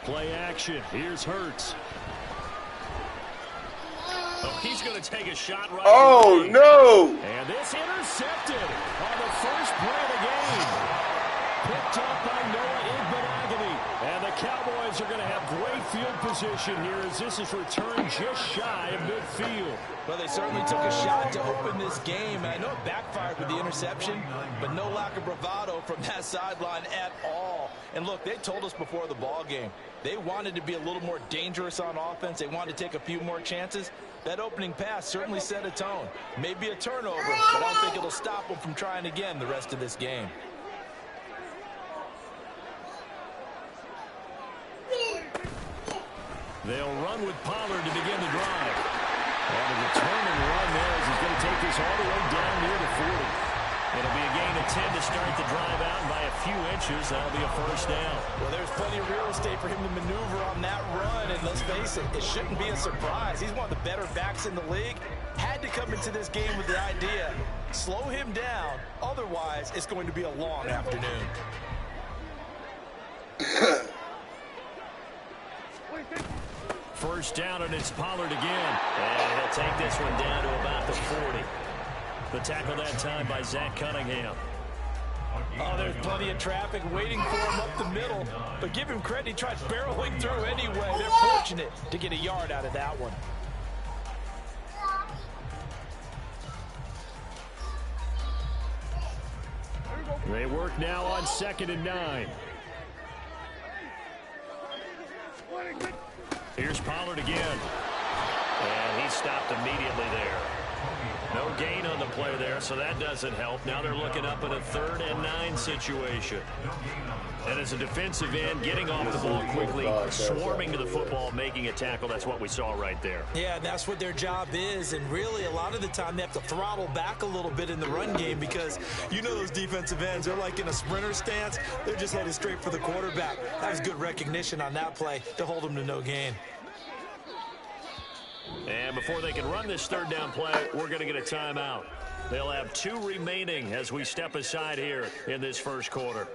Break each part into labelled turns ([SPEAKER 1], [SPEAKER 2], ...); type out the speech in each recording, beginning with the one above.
[SPEAKER 1] Play action. Here's Hurts. Oh, he's going to take a shot right away.
[SPEAKER 2] No!
[SPEAKER 1] And this intercepted on the first play of the game. Picked up by Noah Igbenogany. And the Cowboys are going to have great field position here as this is returned just shy of midfield.
[SPEAKER 3] Well, they certainly took a shot to open this game. And I know it backfired with the interception, but no lack of bravado from that sideline at all. And look, they told us before the ball game, they wanted to be a little more dangerous on offense. They wanted to take a few more chances. That opening pass certainly set a tone. Maybe a turnover, but I don't think it'll stop them from trying again the rest of this game.
[SPEAKER 1] They'll run with Pollard to begin the drive. And a returning run there as he's going to take this all the way down near the 40. It'll be a gain of 10 to start the drive out, and by a few inches, that'll be a first down.
[SPEAKER 3] Well, there's plenty of real estate for him to maneuver on that run, and let's face it, it shouldn't be a surprise. He's one of the better backs in the league. Had to come into this game with the idea, slow him down, otherwise it's going to be a long afternoon.
[SPEAKER 1] First down, and it's Pollard again. And he'll take this one down to about the 40. The tackle that time by Zach Cunningham.
[SPEAKER 3] Oh, there's plenty of traffic waiting for him up the middle. But give him credit, he tried barreling through anyway. They're fortunate to get a yard out of that one.
[SPEAKER 1] They work now on 2nd and 9. Here's Pollard again. And he stopped immediately there. No gain on the play there, so that doesn't help. Now they're looking up at a 3rd and 9 situation. And as a defensive end, getting off the ball quickly, swarming to the football, making a tackle, that's what we saw right there.
[SPEAKER 3] Yeah, that's what their job is, and really a lot of the time they have to throttle back a little bit in the run game because you know those defensive ends, they're like in a sprinter stance. They're just headed straight for the quarterback. That was good recognition on that play to hold them to no gain.
[SPEAKER 1] And before they can run this 3rd down play, we're going to get a timeout. They'll have 2 remaining as we step aside here in this first quarter.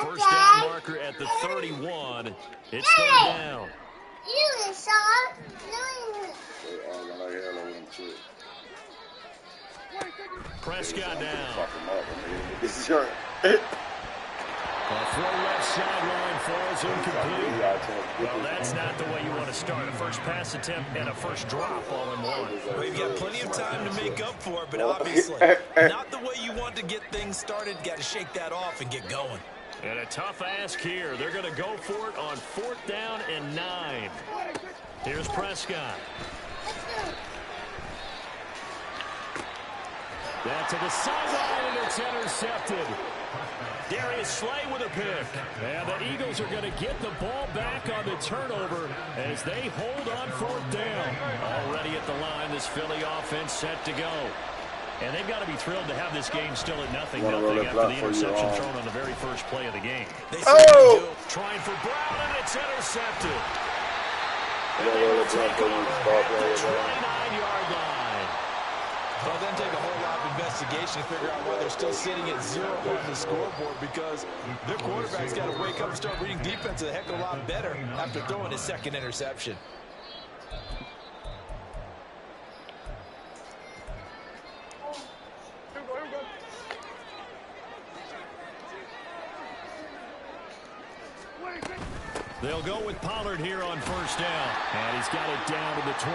[SPEAKER 1] First down marker at the 31. It's 3rd down. Prescott now. A throw left sideline falls incomplete. Well, that's not the way you want to start. A first pass attempt and a first drop all in one.
[SPEAKER 3] Well, you've got plenty of time to make up for it, but obviously not the way you want to get things started. Got to shake that off and get going.
[SPEAKER 1] And a tough ask here. They're going to go for it on 4th down and 9. Here's Prescott. That to the sideline, and it's intercepted. Darius Slay with a pick. And the Eagles are going to get the ball back on the turnover as they hold on 4th down. Already at the line, this Philly offense set to go. And they've got to be thrilled to have this game still at nothing after the interception thrown on the very first play of the game. Trying for Brown, and it's intercepted. And they will take over at the 29-yard line.
[SPEAKER 3] Well, then take a whole lot of investigation to figure out why they're still sitting at 0 on the scoreboard, because their quarterback's got to wake up and start reading defense a heck of a lot better after throwing his 2nd interception.
[SPEAKER 1] They'll go with Pollard here on 1st down. And he's got it down to the 28.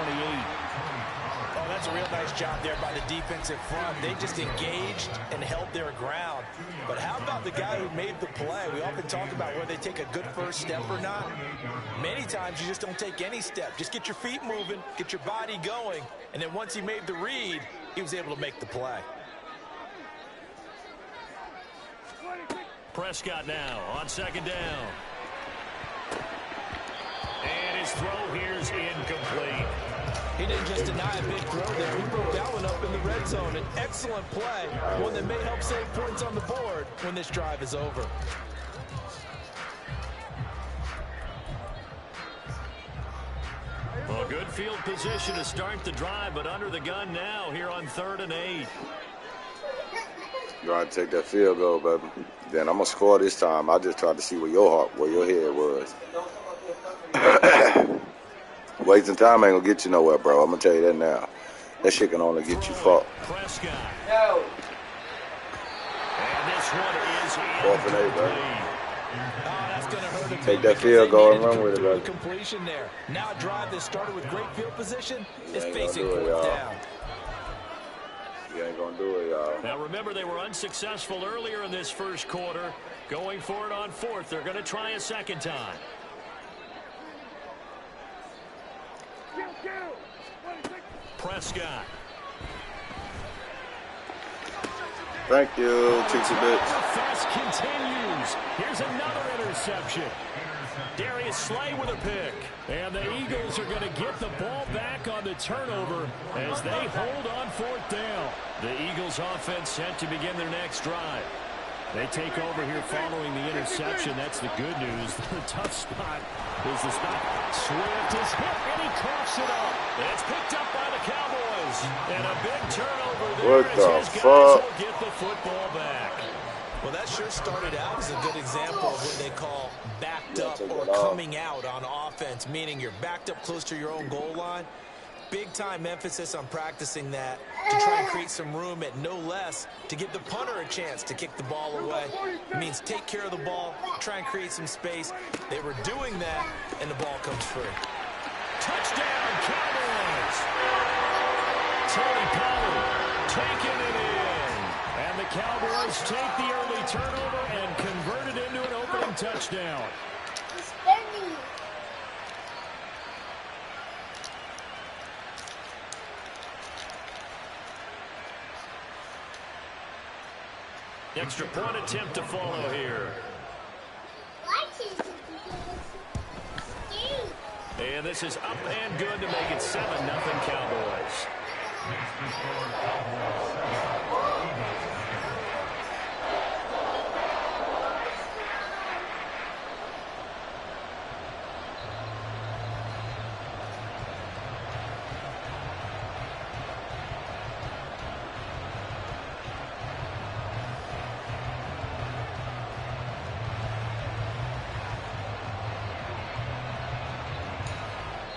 [SPEAKER 3] Oh, that's a real nice job there by the defensive front. They just engaged and held their ground. But how about the guy who made the play? We often talk about whether they take a good first step or not. Many times you just don't take any step. Just get your feet moving, get your body going, and then once he made the read, he was able to make the play.
[SPEAKER 1] Prescott now on 2nd down. And his throw here's incomplete.
[SPEAKER 3] He didn't just deny a big throw there. He broke that one up in the red zone. An excellent play, one that may help save points on the board when this drive is over.
[SPEAKER 1] Well, good field position to start the drive, but under the gun now here on 3rd and 8.
[SPEAKER 2] You got to take that field goal, baby. Then I'm going to score this time. I just tried to see where your head was. Wasting time ain't going to get you nowhere, bro. I'm going to tell you that now. That shit can only get you fucked.
[SPEAKER 1] Prescott. No. And this one is
[SPEAKER 2] 4th and 8, baby.
[SPEAKER 3] That's going to hurt a
[SPEAKER 2] take that field goal and run with it, baby.
[SPEAKER 3] Completion there. Now a drive that started with great field position is facing 4th down.
[SPEAKER 2] You ain't going to do it, y'all.
[SPEAKER 1] Now, remember, they were unsuccessful earlier in this first quarter. Going for it on 4th. They're going to try a second time. Prescott.
[SPEAKER 2] Thank you, Tixie bitch.
[SPEAKER 1] The fast continues. Here's another interception. Darius Slay with a pick. And the Eagles are going to get the ball back on the turnover as they hold on 4th down. The Eagles offense set to begin their next drive. They take over here following the interception. That's the good news. The tough spot is the spot. Swift is hit, and he coughs it up. It's picked up by the Cowboys. And a big turnover there as his guys will get the football back.
[SPEAKER 3] Well, that sure started out as a good example of what they call backed up or coming out on offense, meaning you're backed up close to your own goal line. Big-time emphasis on practicing that to try and create some room at no less to give the punter a chance to kick the ball away. It means take care of the ball, try and create some space. They were doing that, and the ball comes free.
[SPEAKER 1] Touchdown, Cowboys! Tony Pollard taking it in. And the Cowboys take the early turnover and convert it into an opening touchdown. Extra point attempt to follow here. And this is up and good to make it 7-0 Cowboys.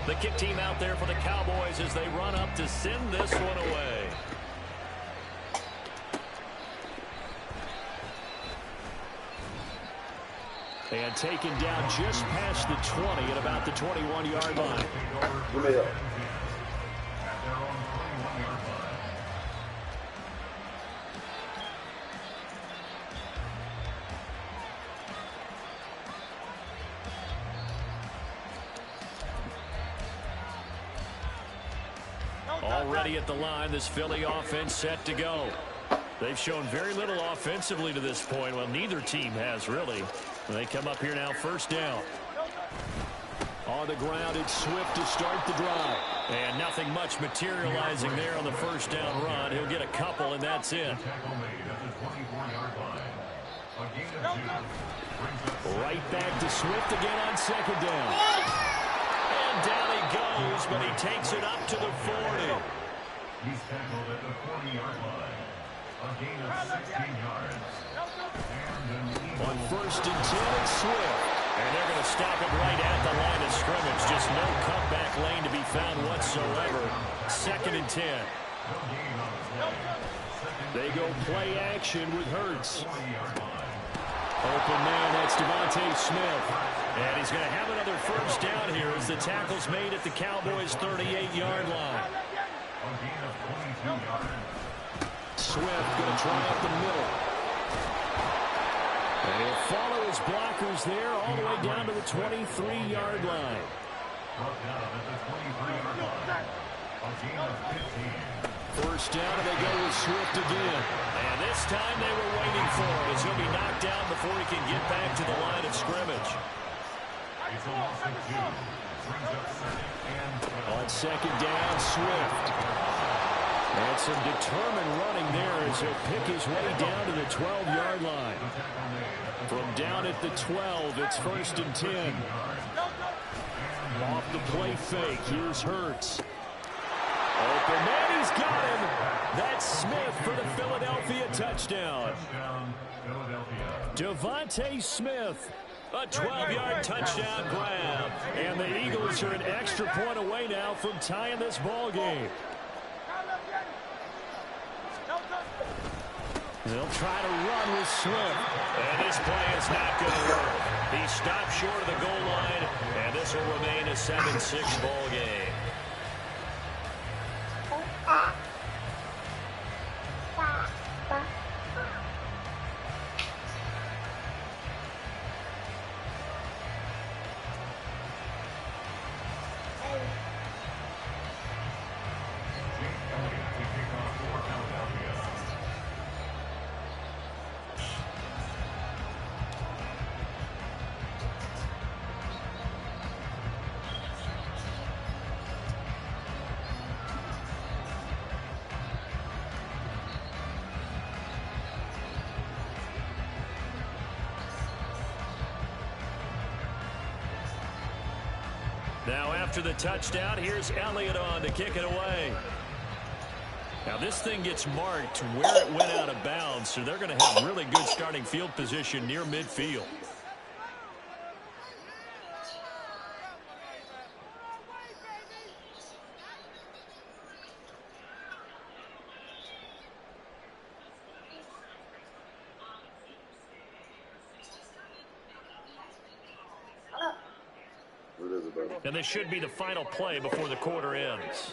[SPEAKER 1] The kick team out there for the Cowboys as they run up to send this one away. And taken down just past the 20 at about the 21-yard line. Already at the line, this Philly offense set to go. They've shown very little offensively to this point. Well, neither team has really. They come up here now, 1st down. On the ground, it's Swift to start the drive. And nothing much materializing there on the 1st down run. He'll get a couple, and that's it. Right back to Swift again on 2nd down. And down he goes, but he takes it up to the 40.
[SPEAKER 4] He's tackled at the 40-yard line. A gain of 16 yards.
[SPEAKER 1] On 1st and 10, it's Swift. And they're going to stop it right at the line of scrimmage. Just no cutback lane to be found whatsoever. 2nd and 10. They go play action with Hurts. Open man, that's Devontae Smith. And he's going to have another 1st down here as the tackle's made at the Cowboys' 38-yard line. Swift going to try up the middle. And he'll follow his blockers there all the way down to the 23-yard line. First down, and they go with Swift again. And this time they were waiting for it as he'll be knocked down before he can get back to the line of scrimmage. On second down, Swift. And some determined running there as he'll pick his way down to the 12-yard line. From down at the 12, it's 1st and 10. Off the play fake, here's Hurts. Open man, he's got him. That's Smith for the Philadelphia touchdown. Devontae Smith, a 12-yard touchdown grab. And the Eagles are an extra point away now from tying this ball game. They'll try to run with Swift. And this play is not going to work. He stopped short of the goal line, and this will remain a 7-6 ball game. Now after the touchdown, here's Elliott on to kick it away. Now this thing gets marked where it went out of bounds, so they're going to have really good starting field position near midfield. And this should be the final play before the quarter ends.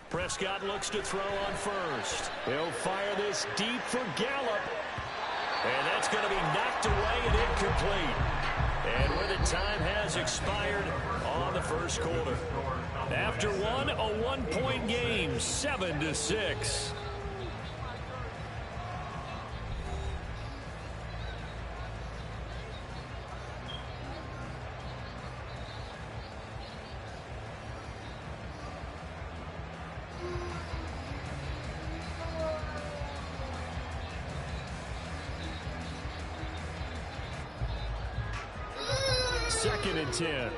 [SPEAKER 1] Prescott looks to throw on first. He'll fire this deep for Gallup. And that's going to be knocked away and incomplete. And where the time has expired on the first quarter. After one, a one-point game, 7-6. Second and 10.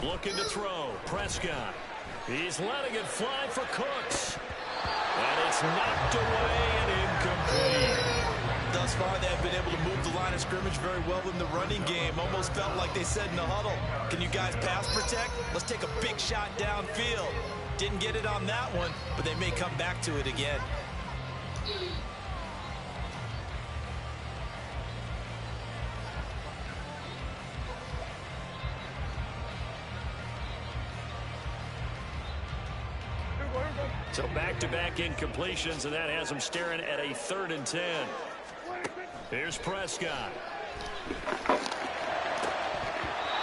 [SPEAKER 1] Looking to throw. Prescott. He's letting it fly for Cooks. And it's knocked away and incomplete.
[SPEAKER 3] Thus far, they've been able to move the line of scrimmage very well in the running game. Almost felt like they said in the huddle, can you guys pass protect? Let's take a big shot downfield. Didn't get it on that one, but they may come back to it again.
[SPEAKER 1] So back-to-back incompletions, and that has them staring at a 3rd and 10. Here's Prescott.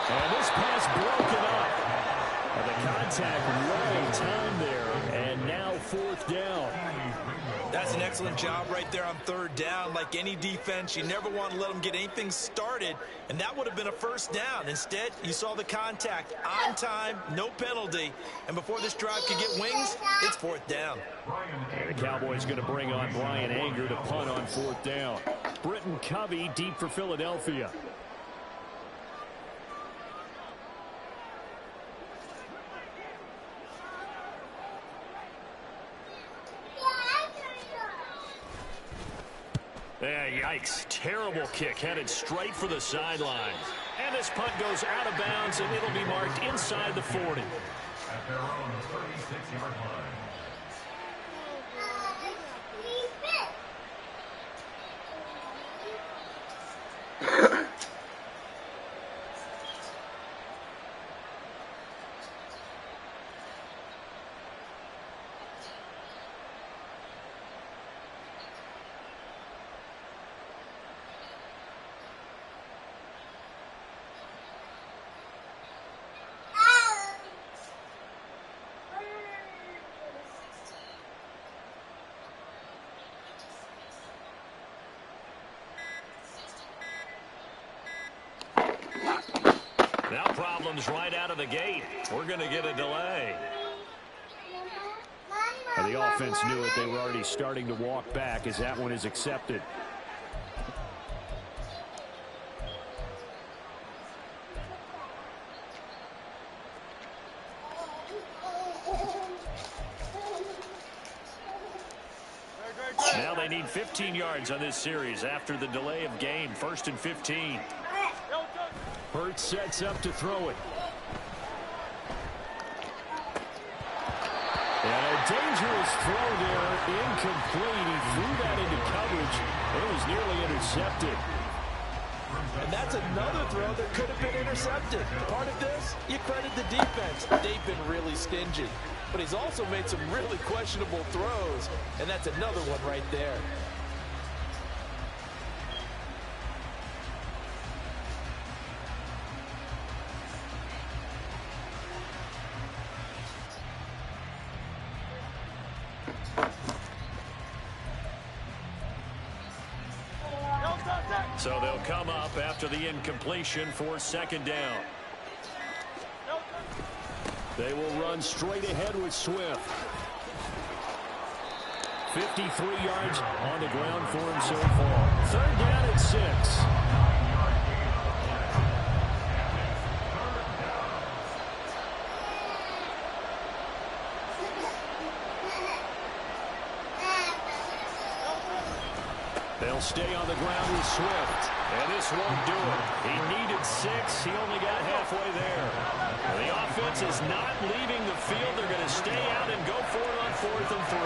[SPEAKER 1] And this pass broken up. And the contact right time there, and now 4th down.
[SPEAKER 3] That's an excellent job right there on 3rd down. Like any defense, you never want to let them get anything started, and that would have been a 1st down. Instead, you saw the contact on time, no penalty, and before this drive could get wings, it's 4th down.
[SPEAKER 1] And the Cowboys going to bring on Brian Anger to punt on 4th down. Britton Covey deep for Philadelphia. Yikes. Terrible kick headed straight for the sideline. And this punt goes out of bounds, and it'll be marked inside the 40.
[SPEAKER 4] At their own 36-yard line.
[SPEAKER 1] problems right out of the gate. We're going to get a delay. And the offense knew it. They were already starting to walk back as that one is accepted. Now they need 15 yards on this series after the delay of game. 1st and 15. Hurts sets up to throw it. And a dangerous throw there, incomplete. He threw that into coverage. It was nearly intercepted.
[SPEAKER 3] And that's another throw that could have been intercepted. Part of this, you credit the defense. They've been really stingy. But he's also made some really questionable throws. And that's another one right there.
[SPEAKER 1] So they'll come up after the incompletion for 2nd down. They will run straight ahead with Swift. 53 yards on the ground for him so far. 3rd down at 6. They'll stay on the ground with Swift. And this won't do it. He needed 6. He only got halfway there. The offense is not leaving the field. They're going to stay out and go for it on 4th and 3.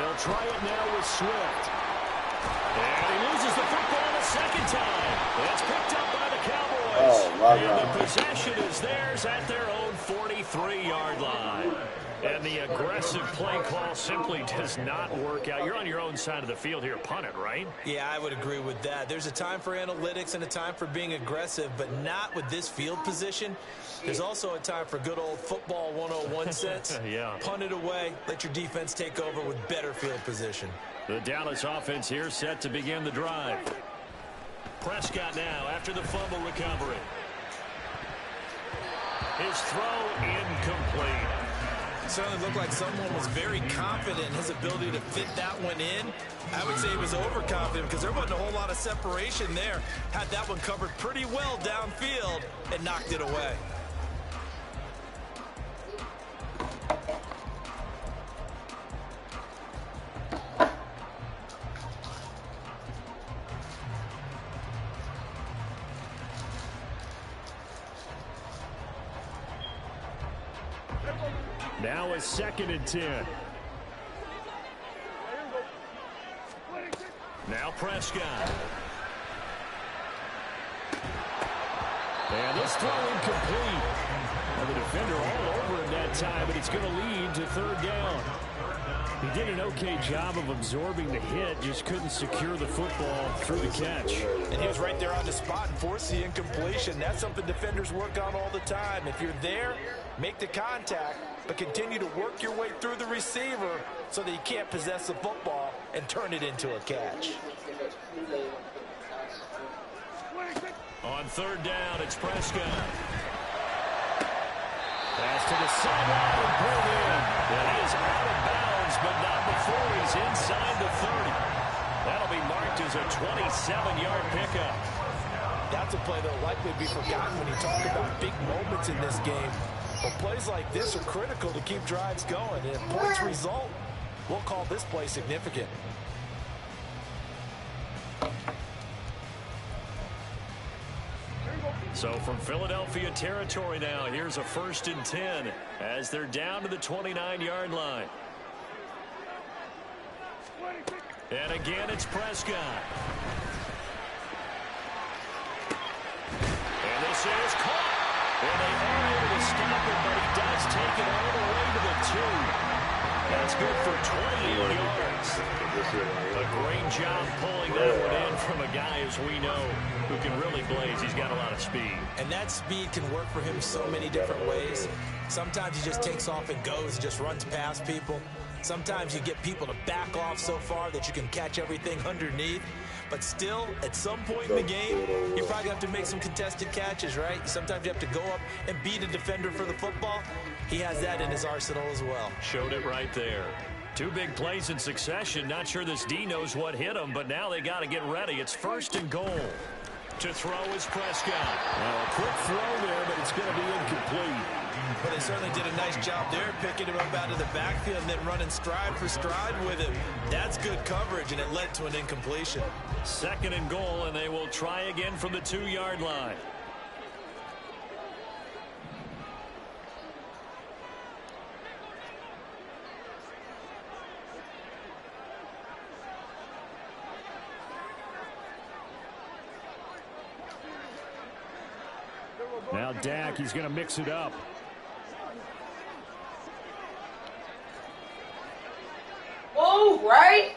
[SPEAKER 1] They'll try it now with Swift. And he loses the football a 2nd time. It's picked up by the Cowboys.
[SPEAKER 2] Oh, my God.
[SPEAKER 1] And the possession is theirs at their own 43-yard line. And the aggressive play call simply does not work out. You're on your own side of the field here. Punt it, right?
[SPEAKER 3] Yeah, I would agree with that. There's a time for analytics and a time for being aggressive, but not with this field position. There's also a time for good old football 101 sense.
[SPEAKER 1] Yeah.
[SPEAKER 3] Punt it away. Let your defense take over with better field position.
[SPEAKER 1] The Dallas offense here set to begin the drive. Prescott now after the fumble recovery. His throw incomplete.
[SPEAKER 3] Certainly looked like someone was very confident in his ability to fit that one in. I would say he was overconfident because there wasn't a whole lot of separation there. Had that one covered pretty well downfield and knocked it away.
[SPEAKER 1] Now a 2nd and 10. Now Prescott. And this throw incomplete. And the defender all over him that time, but it's going to lead to 3rd down. He did an okay job of absorbing the hit, just couldn't secure the football through the catch.
[SPEAKER 3] And he was right there on the spot and forced the incompletion. That's something defenders work on all the time. If you're there, make the contact, but continue to work your way through the receiver so that you can't possess the football and turn it into a catch.
[SPEAKER 1] On 3rd down, it's Prescott. Pass to the sideline and pulled in. And he is out of bounds, but not before he's inside the 30. That'll be marked as a 27-yard pickup.
[SPEAKER 3] That's a play that will likely be forgotten when you talk about big moments in this game. But plays like this are critical to keep drives going. And if points result, we'll call this play significant.
[SPEAKER 1] So from Philadelphia territory now, here's a 1st and 10 as they're down to the 29-yard line. And again, it's Prescott. And this is caught. And they are able to stop it, but he does take it all the way to the 2. That's good for 28 yards. A great job pulling that one in from a guy, as we know, who can really blaze. He's got a lot of speed.
[SPEAKER 3] And that speed can work for him so many different ways. Sometimes he just takes off and goes, just runs past people. Sometimes you get people to back off so far that you can catch everything underneath. But still, at some point in the game, you're probably going to have to make some contested catches, right? Sometimes you have to go up and beat a defender for the football. He has that in his arsenal as well.
[SPEAKER 1] Showed it right there. 2 big plays in succession. Not sure this D knows what hit him, but now they got to get ready. It's 1st and goal. To throw is Prescott.
[SPEAKER 5] Well, a quick throw there, but it's going to be incomplete.
[SPEAKER 3] But they certainly did a nice job there, picking him up out of the backfield and then running stride for stride with him. That's good coverage, and it led to an incompletion.
[SPEAKER 1] 2nd and goal, and they will try again from the 2-yard line.
[SPEAKER 5] Now Dak, he's going to mix it up.
[SPEAKER 6] Oh, right?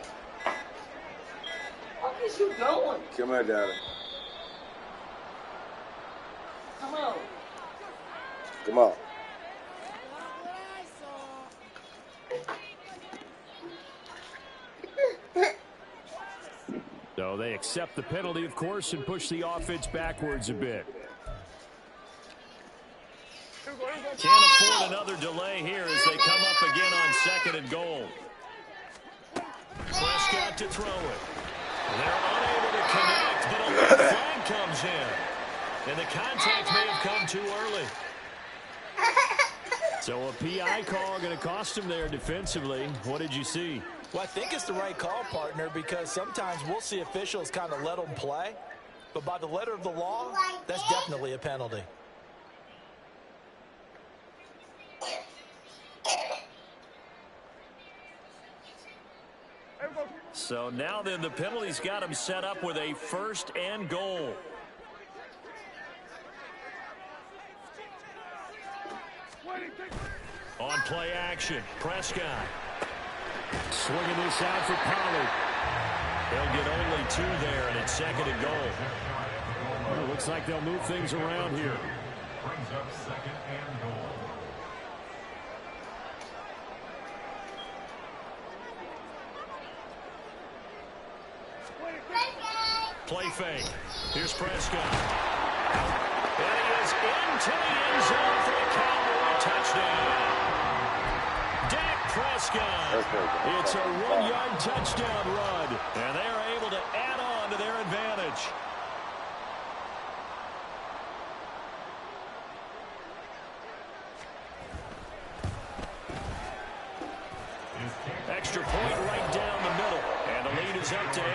[SPEAKER 6] What is you going?
[SPEAKER 2] Come here, Daddy.
[SPEAKER 6] Come on.
[SPEAKER 2] Come on.
[SPEAKER 5] So they accept the penalty, of course, and push the offense backwards a bit.
[SPEAKER 1] Can't afford another delay here as they come up again on 2nd and goal. Prescott to throw it. They're unable to connect, but a late flag comes in. And the contact may have come too early.
[SPEAKER 5] So a PI call going to cost him there defensively. What did you see?
[SPEAKER 3] Well, I think it's the right call, partner, because sometimes we'll see officials kind of let them play. But by the letter of the law, that's definitely a penalty.
[SPEAKER 1] So now then the penalty's got him set up with a 1st and goal. On play action, Prescott.
[SPEAKER 5] Swinging this out for Pollard.
[SPEAKER 1] They'll get only 2 there, and it's 2nd and goal.
[SPEAKER 5] Well, it looks like they'll move things around here.
[SPEAKER 4] Brings up 2nd and goal.
[SPEAKER 1] Play fake. Here's Prescott. And he is into the end zone for a Cowboy touchdown. Dak Prescott.
[SPEAKER 5] It's a 1-yard touchdown run.
[SPEAKER 1] And they are able to add on to their advantage. Extra point right down the middle. And the lead is up to 8.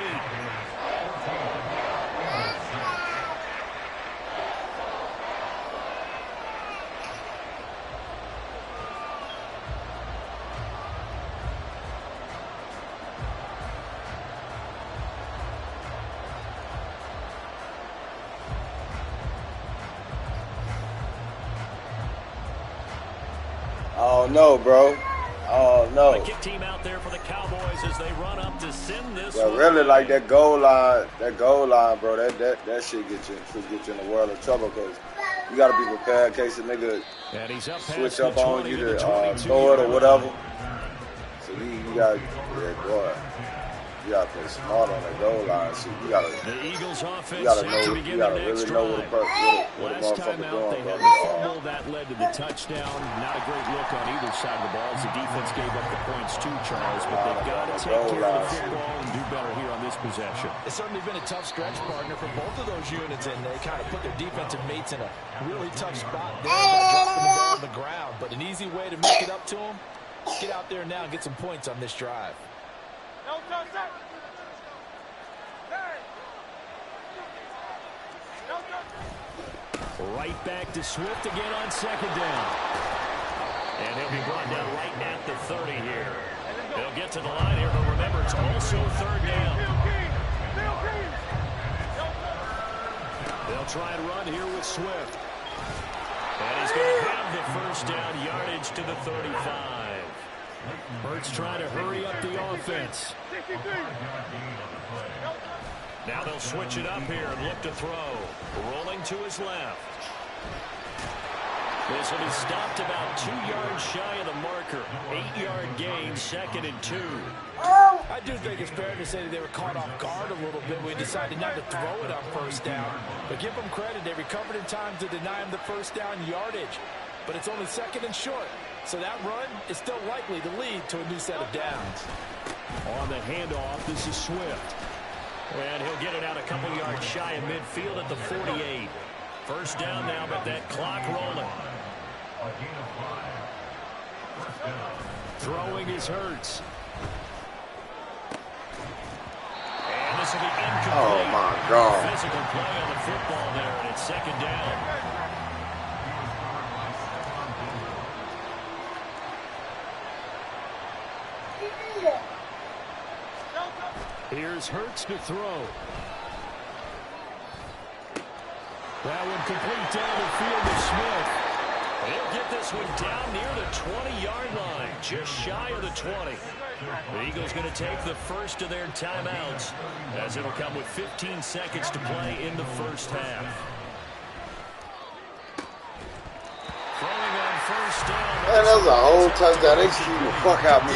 [SPEAKER 2] Oh, no, bro. Oh, no.
[SPEAKER 1] The kick team out there for the Cowboys as they run up to send this
[SPEAKER 2] But
[SPEAKER 1] one.
[SPEAKER 2] really, like that goal line, bro, that shit could get you in a world of trouble because you got to be prepared in case a nigga
[SPEAKER 5] And he's up
[SPEAKER 2] switch
[SPEAKER 5] past
[SPEAKER 2] up
[SPEAKER 5] the
[SPEAKER 2] on
[SPEAKER 5] 20
[SPEAKER 2] you
[SPEAKER 5] to the
[SPEAKER 2] to
[SPEAKER 5] 22
[SPEAKER 2] throw it or
[SPEAKER 5] yard
[SPEAKER 2] whatever.
[SPEAKER 5] line.
[SPEAKER 2] So you got to, boy, you got to play smart on that goal line. So you got to.
[SPEAKER 1] The Eagles offense
[SPEAKER 2] You gotta
[SPEAKER 1] set
[SPEAKER 2] know.
[SPEAKER 1] to
[SPEAKER 2] You
[SPEAKER 1] begin
[SPEAKER 2] gotta
[SPEAKER 1] their next
[SPEAKER 2] really know
[SPEAKER 1] drive.
[SPEAKER 2] what the
[SPEAKER 5] Last time
[SPEAKER 2] motherfucker
[SPEAKER 5] out, they
[SPEAKER 2] doing,
[SPEAKER 5] had
[SPEAKER 2] bro.
[SPEAKER 5] the fumble that led to the touchdown. Not a great look on either side of the ball as the defense gave up the points too, Charles. But they've got to take care of the football and do better here on this possession.
[SPEAKER 3] It's certainly been a tough stretch, partner, for both of those units, and they kind of put their defensive mates in a really tough spot there by dropping the ball on the ground. But an easy way to make it up to them, get out there now and get some points on this drive.
[SPEAKER 5] Right back to Swift again on 2nd down.
[SPEAKER 1] And he'll be brought down right at the 30 here. They'll get to the line here, but remember, it's also 3rd down.
[SPEAKER 5] They'll try and run here with Swift.
[SPEAKER 1] And he's going to have the 1st down yardage to the 35.
[SPEAKER 5] Hurts trying to hurry up the offense.
[SPEAKER 1] Now they'll switch it up here and look to throw. Rolling to his left. This will be stopped about 2 yards shy of the marker. 8-yard gain, 2nd and 2.
[SPEAKER 3] I do think it's fair to say that they were caught off guard a little bit when we decided not to throw it on first down. But give them credit. They recovered in time to deny him the first down yardage. But it's only 2nd and short. So that run is still likely to lead to a new set of downs.
[SPEAKER 1] On the handoff, this is Swift. And he'll get it out a couple yards shy of midfield at the 48. First down now, but that clock rolling. Throwing is Hurts. And this will be incomplete.
[SPEAKER 2] Oh, my God.
[SPEAKER 1] Physical play on the football there, and it's 2nd down. Here's Hurts to throw. That one complete down the field to Smith. He'll get this one down near the 20-yard line, just shy of the 20. The Eagles going to take the first of their timeouts, as it'll come with 15 seconds to play in the first half. Throwing on first down.
[SPEAKER 2] Man, that was a whole touchdown. They cheating the fuck out of me.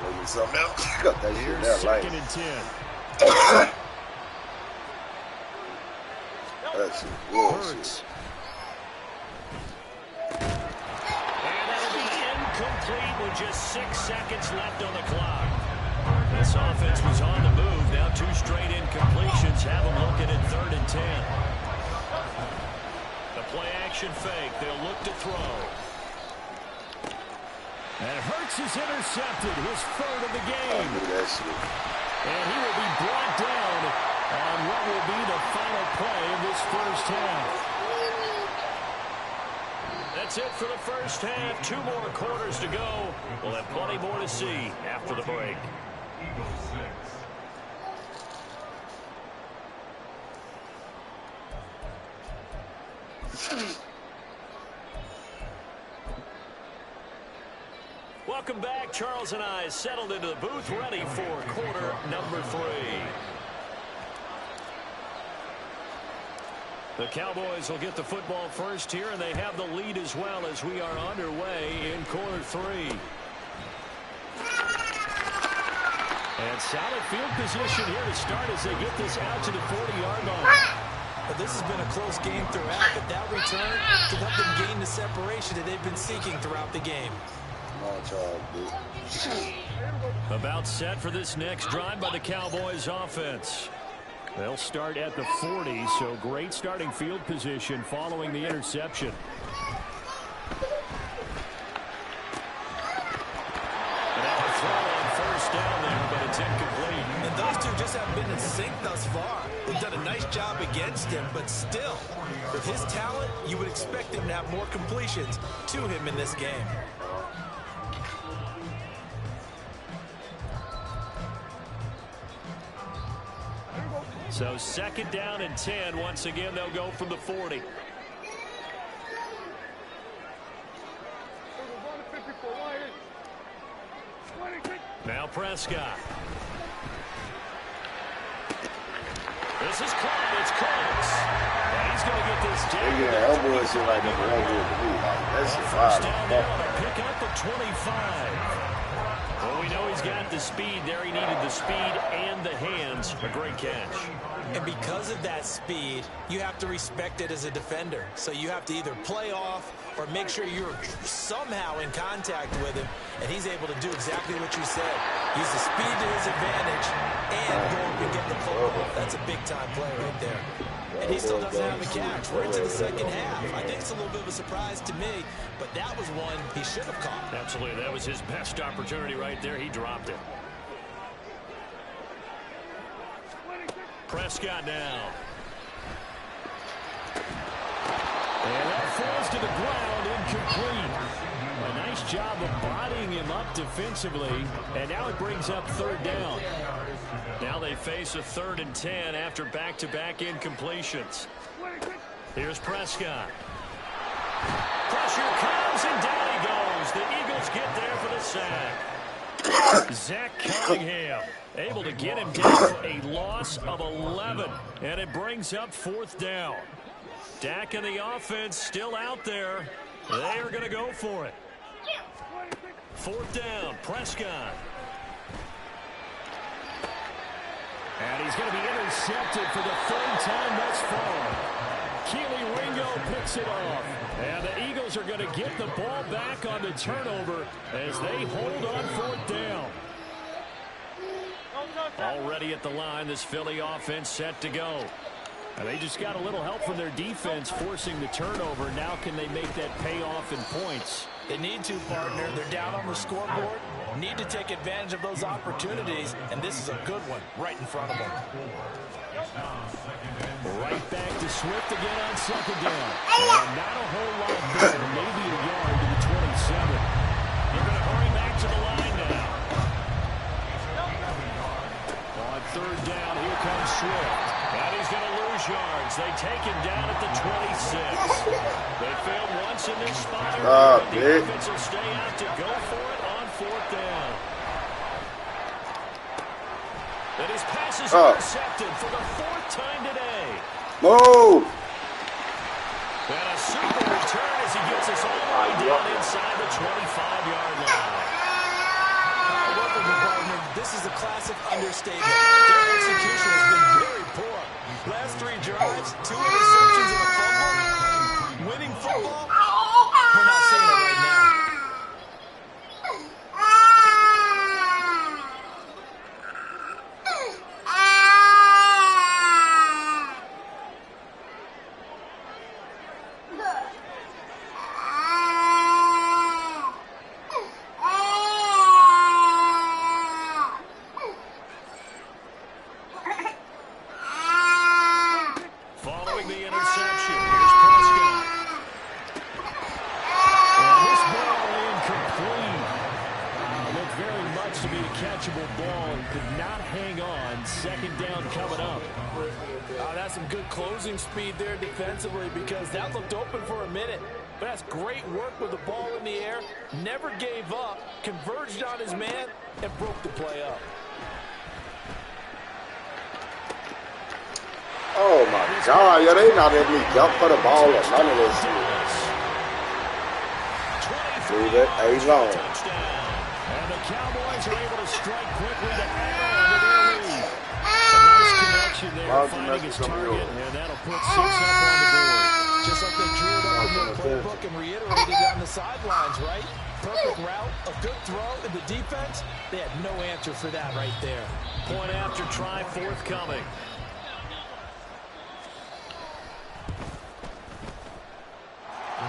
[SPEAKER 2] Maybe something else. Got that shit there, like.
[SPEAKER 1] 2nd and 10.
[SPEAKER 2] That shit bullshit.
[SPEAKER 1] Hurts. And that'll be incomplete with just 6 seconds left on the clock. This offense was on the move. Now 2 straight incompletions have them looking at 3rd and 10. The play action fake. They'll look to throw. And Hurts is intercepted, his 3rd of the game.
[SPEAKER 2] That shit.
[SPEAKER 1] And he will be brought down on what will be the final play of this first half. That's it for the first half. 2 more quarters to go. We'll have plenty more to see after the break. Welcome back. Charles and I settled into the booth, ready for quarter number 3. The Cowboys will get the football first here, and they have the lead as well as we are underway in quarter 3. And solid field position here to start as they get this out to the 40-yard line.
[SPEAKER 3] But this has been a close game throughout, but that return could help them gain the separation that they've been seeking throughout the game.
[SPEAKER 2] Come on, Charles, dude.
[SPEAKER 1] About set for this next drive by the Cowboys offense. They'll start at the 40, so great starting field position following the interception. And throw on first down there, but it's incomplete.
[SPEAKER 3] And those two just haven't been in sync thus far. They've done a nice job against him, but still, with his talent, you would expect him to have more completions to him in this game.
[SPEAKER 1] So 2nd down and 10. Once again, they'll go from the 40. Now Prescott. This is close. It's close. And he's going to get this down.
[SPEAKER 2] Yeah, that bullshit like that. That shit
[SPEAKER 1] First down there
[SPEAKER 2] wild.
[SPEAKER 1] on a pick up at 25. Well, we know he's got the speed there. He needed the speed and the hands. A great catch.
[SPEAKER 3] And because of that speed, you have to respect it as a defender. So you have to either play off or make sure you're somehow in contact with him, and he's able to do exactly what you said. Use the speed to his advantage and go up and get the football. That's a big-time play right there. And he still doesn't have a catch. We're into the second half. I think it's a little bit of a surprise to me, but that was one he should have caught.
[SPEAKER 1] Absolutely. That was his best opportunity right there. He dropped it. Prescott now. And that falls to the ground, incomplete. A nice job of bodying him up defensively, and now it brings up 3rd down. Now they face a 3rd and 10 after back-to-back incompletions. Here's Prescott. Pressure comes, and down he goes. The Eagles get there for the sack. Zach Cunningham able to get him down for a loss of 11, and it brings up 4th down. Dak and the offense still out there. They are going to go for it. 4th down, Prescott. And he's going to be intercepted for the 3rd time thus far. Keely Ringo picks it off. And the Eagles are going to get the ball back on the turnover as they hold on 4th down. Already at the line, this Philly offense set to go. And they just got a little help from their defense forcing the turnover. Now can they make that pay off in points?
[SPEAKER 3] They need to, partner. They're down on the scoreboard. Need to take advantage of those opportunities, and this is a good one right in front of them.
[SPEAKER 1] Right back to Swift again on 2nd down. And not a whole lot there, maybe a yard to the 27. They're going to hurry back to the line now. On 3rd down, here comes Swift. And he's going to lose yards. They take him down at the 26. They failed once in this spot. The offense will stay out to go for it on 4th down. And his pass is intercepted for the 4th time today.
[SPEAKER 2] Move!
[SPEAKER 1] And a super return as he gets us all the way down inside the 25-yard line.
[SPEAKER 3] This is a classic understatement. Their execution has been very poor. Last 3 drives, 2 interceptions and a fumble. Winning football? We're not seeing it right now. Speed there defensively because that looked open for a minute. But that's great work with the ball in the air. Never gave up, converged on his man, and broke the play up.
[SPEAKER 2] Oh, my God. Yeah, they not letting me jump for the ball or none of this. Leave it alone.
[SPEAKER 1] And the Cowboys are able to strike quickly to add on to their lead. A nice connection there, finding his target, and that'll put 6 up on the board.
[SPEAKER 3] Just like they drew it up in their playbook and reiterated it on the sidelines, right? Perfect route, a good throw, and the defense, they had no answer for that right there.
[SPEAKER 1] Point after try forthcoming.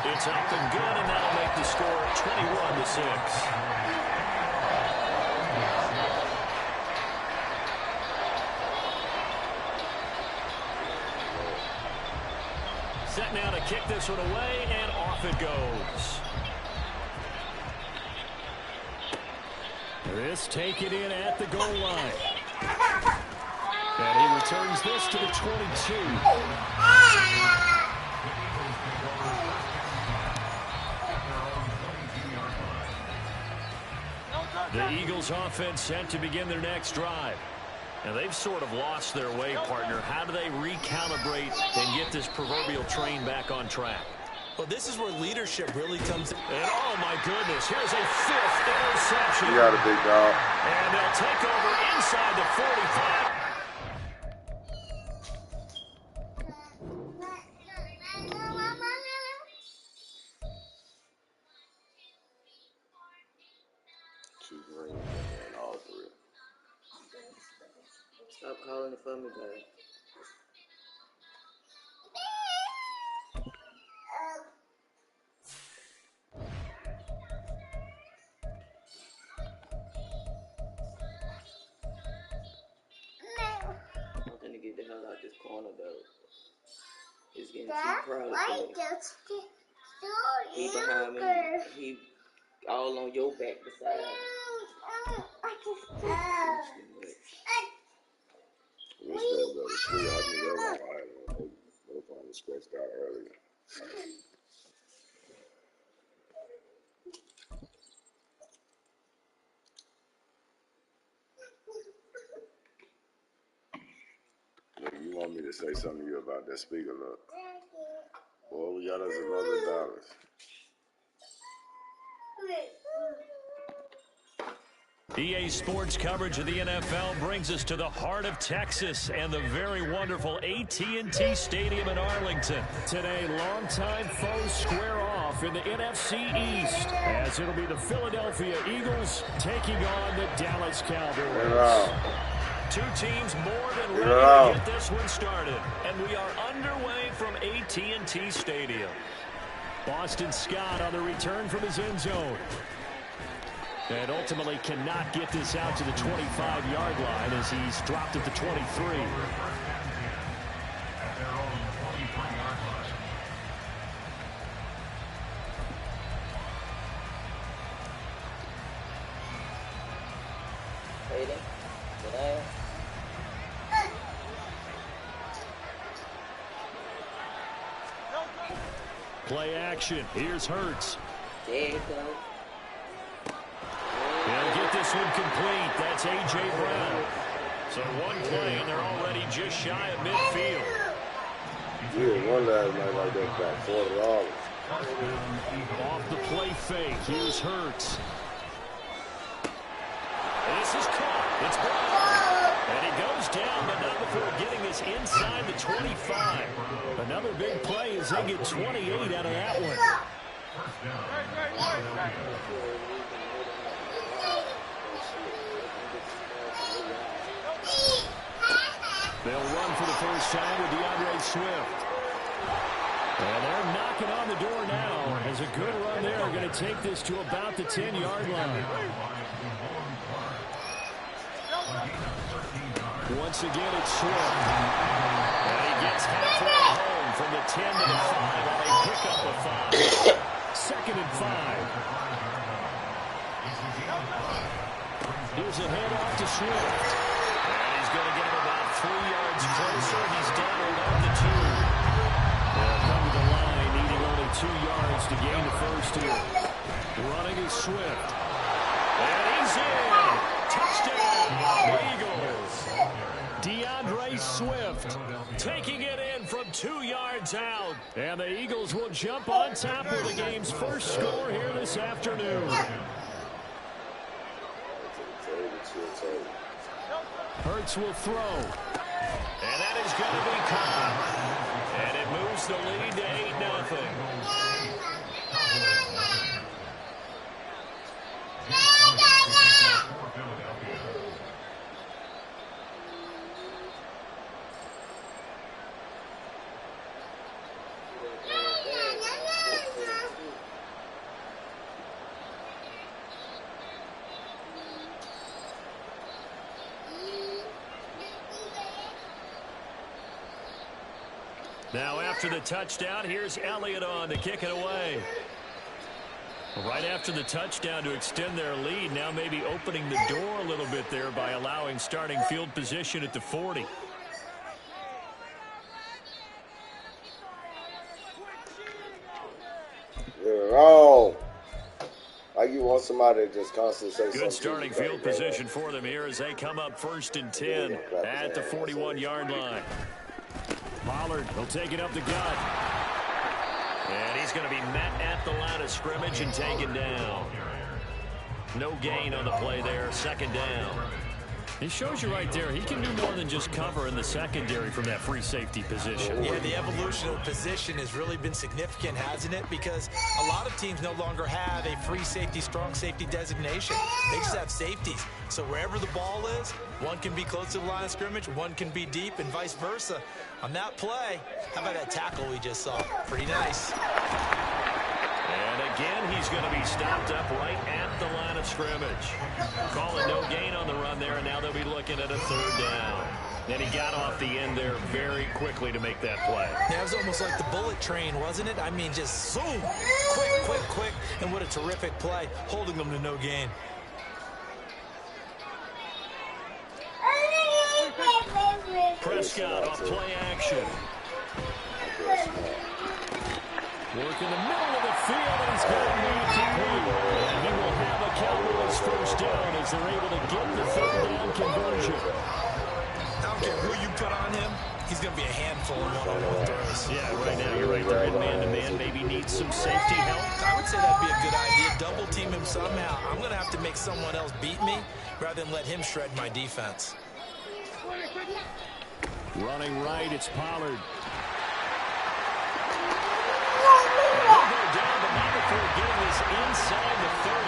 [SPEAKER 1] It's up and good, and that'll make the score 21-6. Set now to kick this one away, and off it goes. This taken in at the goal line. And he returns this to the 22. The Eagles offense set to begin their next drive. And they've sort of lost their way, partner. How do they recalibrate and get this proverbial train back on track?
[SPEAKER 3] Well, this is where leadership really comes in.
[SPEAKER 1] And oh my goodness, here's a 5th interception.
[SPEAKER 2] You got a big dog.
[SPEAKER 1] And they'll take over inside the 45.
[SPEAKER 6] Stop calling it for me, baby. I'm gonna get the hell out this corner, though. It's getting too crowded for me. He behind me. He all on your back beside me.
[SPEAKER 2] Scratched out earlier. Look, you want me to say something to you about that speaker, look. All we got is $11.
[SPEAKER 1] EA Sports coverage of the NFL brings us to the heart of Texas and the very wonderful AT&T Stadium in Arlington. Today, longtime foes square off in the NFC East as it'll be the Philadelphia Eagles taking on the Dallas Cowboys. Two teams more than ready to get this one started. And we are underway from AT&T Stadium. Boston Scott on the return from his end zone. And ultimately cannot get this out to the 25-yard line as he's dropped at the 23. Play action. Here's Hurts.
[SPEAKER 6] There you go.
[SPEAKER 1] They'll get this one complete. That's A.J. Brown. So one play, and they're already just shy of midfield.
[SPEAKER 2] Yeah, one last night like that, about $40.
[SPEAKER 1] Off the play fake. Here's Hurts. This is caught. It's Brown. And he goes down, but not before getting this inside the 25. Another big play as they get 28 out of that one. They'll run for the first time with DeAndre Swift. And they're knocking on the door now. As a good run there, going to take this to about the 10-yard line. Once again, it's Swift. And he gets halfway home from the 10 to the 5 on a pickup of 5. Second and 5. Here's a handoff to Swift. And he's going to get him about 3 yards closer. He's down around the 2. They'll come to the line, needing only 2 yards to gain the first here. Running is Swift. And he's in. Touchdown, Eagles. DeAndre Swift taking it in from 2 yards out. And the Eagles will jump on top of the game's first score here this afternoon. Hurts will throw. And that is going to be caught. And it moves the lead to 8-0. Now after the touchdown, here's Elliott on to kick it away. Right after the touchdown to extend their lead, now maybe opening the door a little bit there by allowing starting field position at the 40.
[SPEAKER 2] Oh, like you want somebody to just constantly say something.
[SPEAKER 1] Good starting field position for them here as they come up 1st and 10 at the 41-yard line. Pollard will take it up the gut. And he's going to be met at the line of scrimmage and taken down. No gain on the play there, 2nd down. It shows you right there, he can do more than just cover in the secondary from that free safety position.
[SPEAKER 3] Yeah, the evolution of the position has really been significant, hasn't it? Because a lot of teams no longer have a free safety, strong safety designation. They just have safeties. So wherever the ball is, one can be close to the line of scrimmage, one can be deep, and vice versa. On that play, how about that tackle we just saw? Pretty nice.
[SPEAKER 1] And again, he's going to be stopped up right at the line of scrimmage. Calling no gain on the run there, and now they'll be looking at a 3rd down. And he got off the end there very quickly to make that play.
[SPEAKER 3] Yeah, it was almost like the bullet train, wasn't it? I mean, just zoom, quick, and what a terrific play, holding them to no gain.
[SPEAKER 1] Prescott off play action. Working the middle of the field, and he's got a lead complete. And he will have a Cowboys 1st down as they're able to get the 3rd down conversion.
[SPEAKER 3] I don't care who you put on him. He's going to be a handful in one-on-one throws.
[SPEAKER 5] Yeah, right now you're right there in man-to-man. Maybe needs some safety help.
[SPEAKER 3] I would say that'd be a good idea. Double team him somehow. I'm going to have to make someone else beat me rather than let him shred my defense.
[SPEAKER 5] Running right, it's Pollard. He'll go down, but not before getting this inside the 30.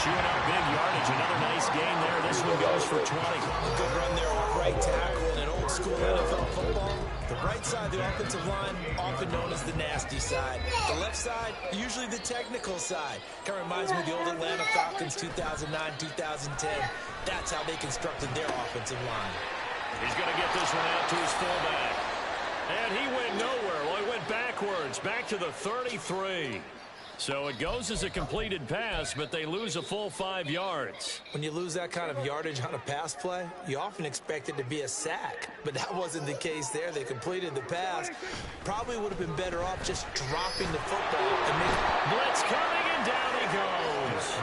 [SPEAKER 5] Chewing out big yardage. Another nice gain there. This one goes for 20.
[SPEAKER 3] A good run there off right tackle in an old school NFL football. The right side of the offensive line, often known as the nasty side. The left side, usually the technical side. Kind of reminds me of the old Atlanta Falcons 2009, 2010. That's how they constructed their offensive line.
[SPEAKER 5] He's going to get this one out to his fullback. And he went nowhere. Well, he went backwards, back to the 33. So it goes as a completed pass, but they lose a full 5 yards.
[SPEAKER 3] When you lose that kind of yardage on a pass play, you often expect it to be a sack. But that wasn't the case there. They completed the pass. Probably would have been better off just dropping the football and making...
[SPEAKER 5] Blitz coming, and down he goes.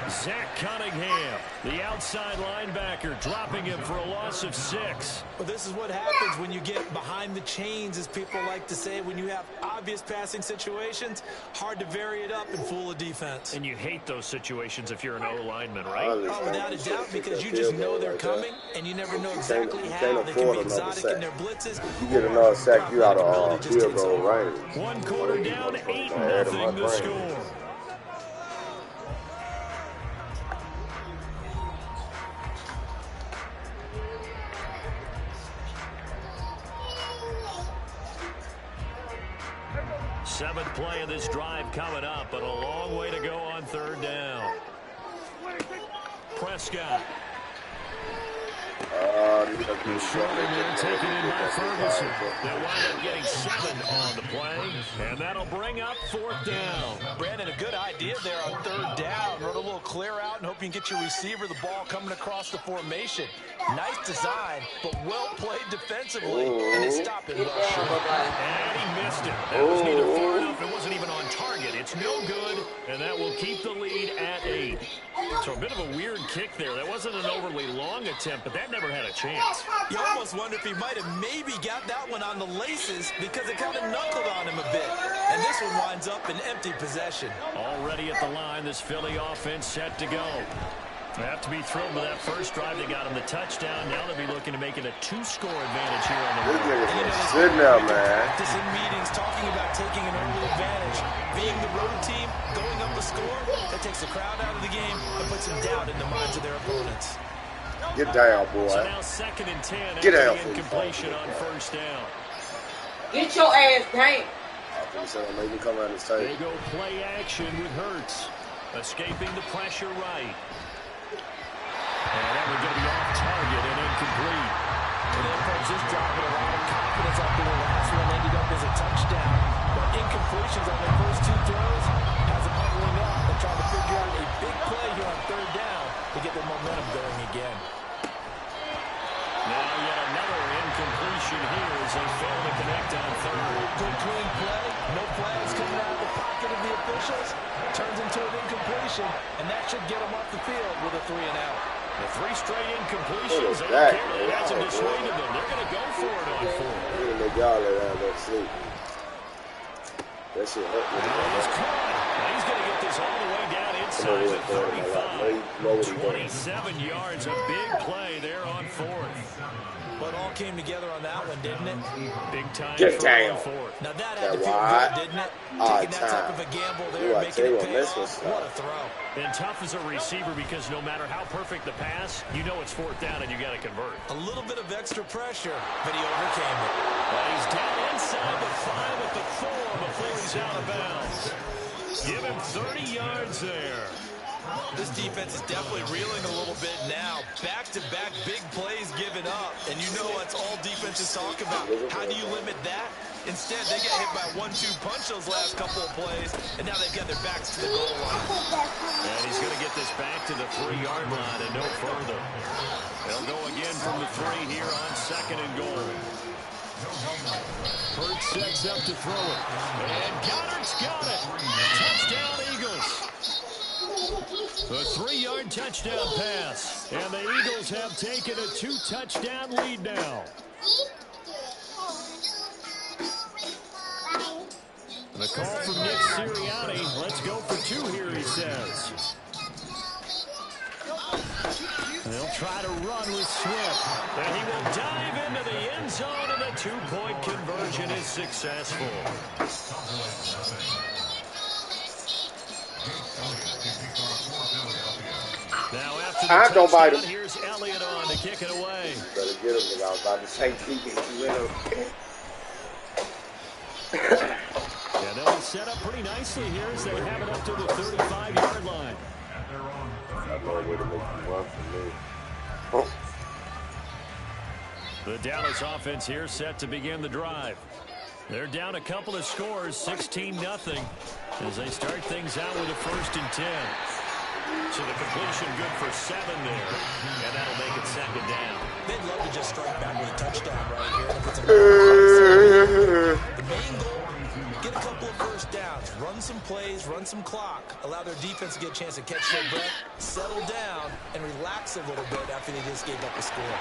[SPEAKER 5] Zach Cunningham, the outside linebacker, dropping him for a loss of 6.
[SPEAKER 3] Well, this is what happens when you get behind the chains, as people like to say. When you have obvious passing situations, hard to vary it up and fool a defense.
[SPEAKER 5] And you hate those situations if you're an O-lineman, right?
[SPEAKER 3] Oh, without a doubt, because you just know they're coming, and you never know exactly how. They can be exotic in their blitzes.
[SPEAKER 2] You get another sack, you out of field goal range.
[SPEAKER 5] 1 quarter down, 8-0 the score. Seventh play of this drive coming up, but a long way to go on 3rd down. Prescott. Shortly there, taken in by Ferguson. They'll wind up getting 7 on the play, and that'll bring up 4th down.
[SPEAKER 3] Brandon, a good idea there on 3rd down. Run a little clear out and hope you can get your receiver the ball coming across the formation. Nice design, but well played defensively, and they stopped it well short.
[SPEAKER 5] And he missed it. That was neither far enough. It wasn't even on target. It's no good, and that will keep the lead at 8. So a bit of a weird kick there. That wasn't an overly long attempt, but that never had a chance.
[SPEAKER 3] You almost wonder if he might have maybe got that one on the laces because it kind of knuckled on him a bit. And this one winds up in empty possession.
[SPEAKER 5] Already at the line, this Philly offense set to go. They have to be thrilled with that first drive. They got him the touchdown. Now they'll be looking to make it a 2-score advantage here on the road.
[SPEAKER 2] Good now, man.
[SPEAKER 3] Practice in meetings talking about taking an early advantage. Being the road team, going up a score, that takes the crowd out of the game and puts some doubt in the minds of their opponents.
[SPEAKER 2] Get down, boy.
[SPEAKER 5] So now 2nd and 10
[SPEAKER 2] Get out.
[SPEAKER 5] after the incompletion on 1st down.
[SPEAKER 6] Get your ass down.
[SPEAKER 5] They go play action with Hurts. Escaping the pressure right. And that one's going to be off target and incomplete.
[SPEAKER 3] And then folks just dropping a lot of confidence after the last one ended up as a touchdown. But incompletions on their first 2 throws has them huddling up and trying to figure out a big play here on 3rd down to get their momentum going again.
[SPEAKER 5] Now yet another incompletion here as they fail to connect on 3rd.
[SPEAKER 3] Good clean play. No flags coming out of the pocket of the officials. Turns into an incompletion, and that should get them off the field with a 3-and-out.
[SPEAKER 5] The 3 straight incompletions. They don't care. It hasn't dissuaded them. They're going to go for it on 4th.
[SPEAKER 2] That shit hurt me.
[SPEAKER 5] Now he's going to get this all the way down inside the 35. 27 yards. A big play there on 4th.
[SPEAKER 3] But all came together on that one, didn't it?
[SPEAKER 5] Big time
[SPEAKER 2] Get
[SPEAKER 5] for
[SPEAKER 2] down.
[SPEAKER 5] 4th.
[SPEAKER 3] Now that had to feel good, didn't it? Taking that type of a gamble there, making it pay off. What a throw.
[SPEAKER 5] And tough as a receiver because no matter how perfect the pass, you know it's 4th down and you got to convert.
[SPEAKER 3] A little bit of extra pressure, but he overcame it.
[SPEAKER 5] Well, he's down inside the 5 at the 4 before he's out of bounds. Give him 30 yards there.
[SPEAKER 3] This defense is definitely reeling a little bit now. Back-to-back big plays given up. And you know that's all defenses talk about. How do you limit that? Instead, they get hit by 1-2 punch those last couple of plays, and now they've got their backs to the goal line.
[SPEAKER 5] And he's going to get this back to the 3-yard line and no further. They'll go again from the 3 here on 2nd and goal. Hurts sets up to throw it. And Goddard's got it. Touchdown, Eagles. A 3-yard touchdown pass. And the Eagles have taken a 2-touchdown lead now.
[SPEAKER 1] The call from Nick Sirianni. Let's go for 2 here, he says. They'll try to run with Swift. And he will dive into the end zone, and the 2-point conversion is successful. Now after the touchdown, here's Elliott on to kick it away.
[SPEAKER 2] Better get him, because I was about to say he get you in.
[SPEAKER 1] Yeah, they'll be set up pretty nicely here as they have it up to the 35-yard line.
[SPEAKER 2] I know a way to make you run for me. Oh.
[SPEAKER 1] The Dallas offense here set to begin the drive. They're down a couple of scores, 16-0, as they start things out with a 1st and 10. So the completion good for 7 there, and that'll make it 2nd down.
[SPEAKER 3] They'd love to just strike back with a touchdown right here. The main goal, get a couple of first downs, run some plays, run some clock, allow their defense to get a chance to catch their breath, settle down, and relax a little bit after they just gave up a score.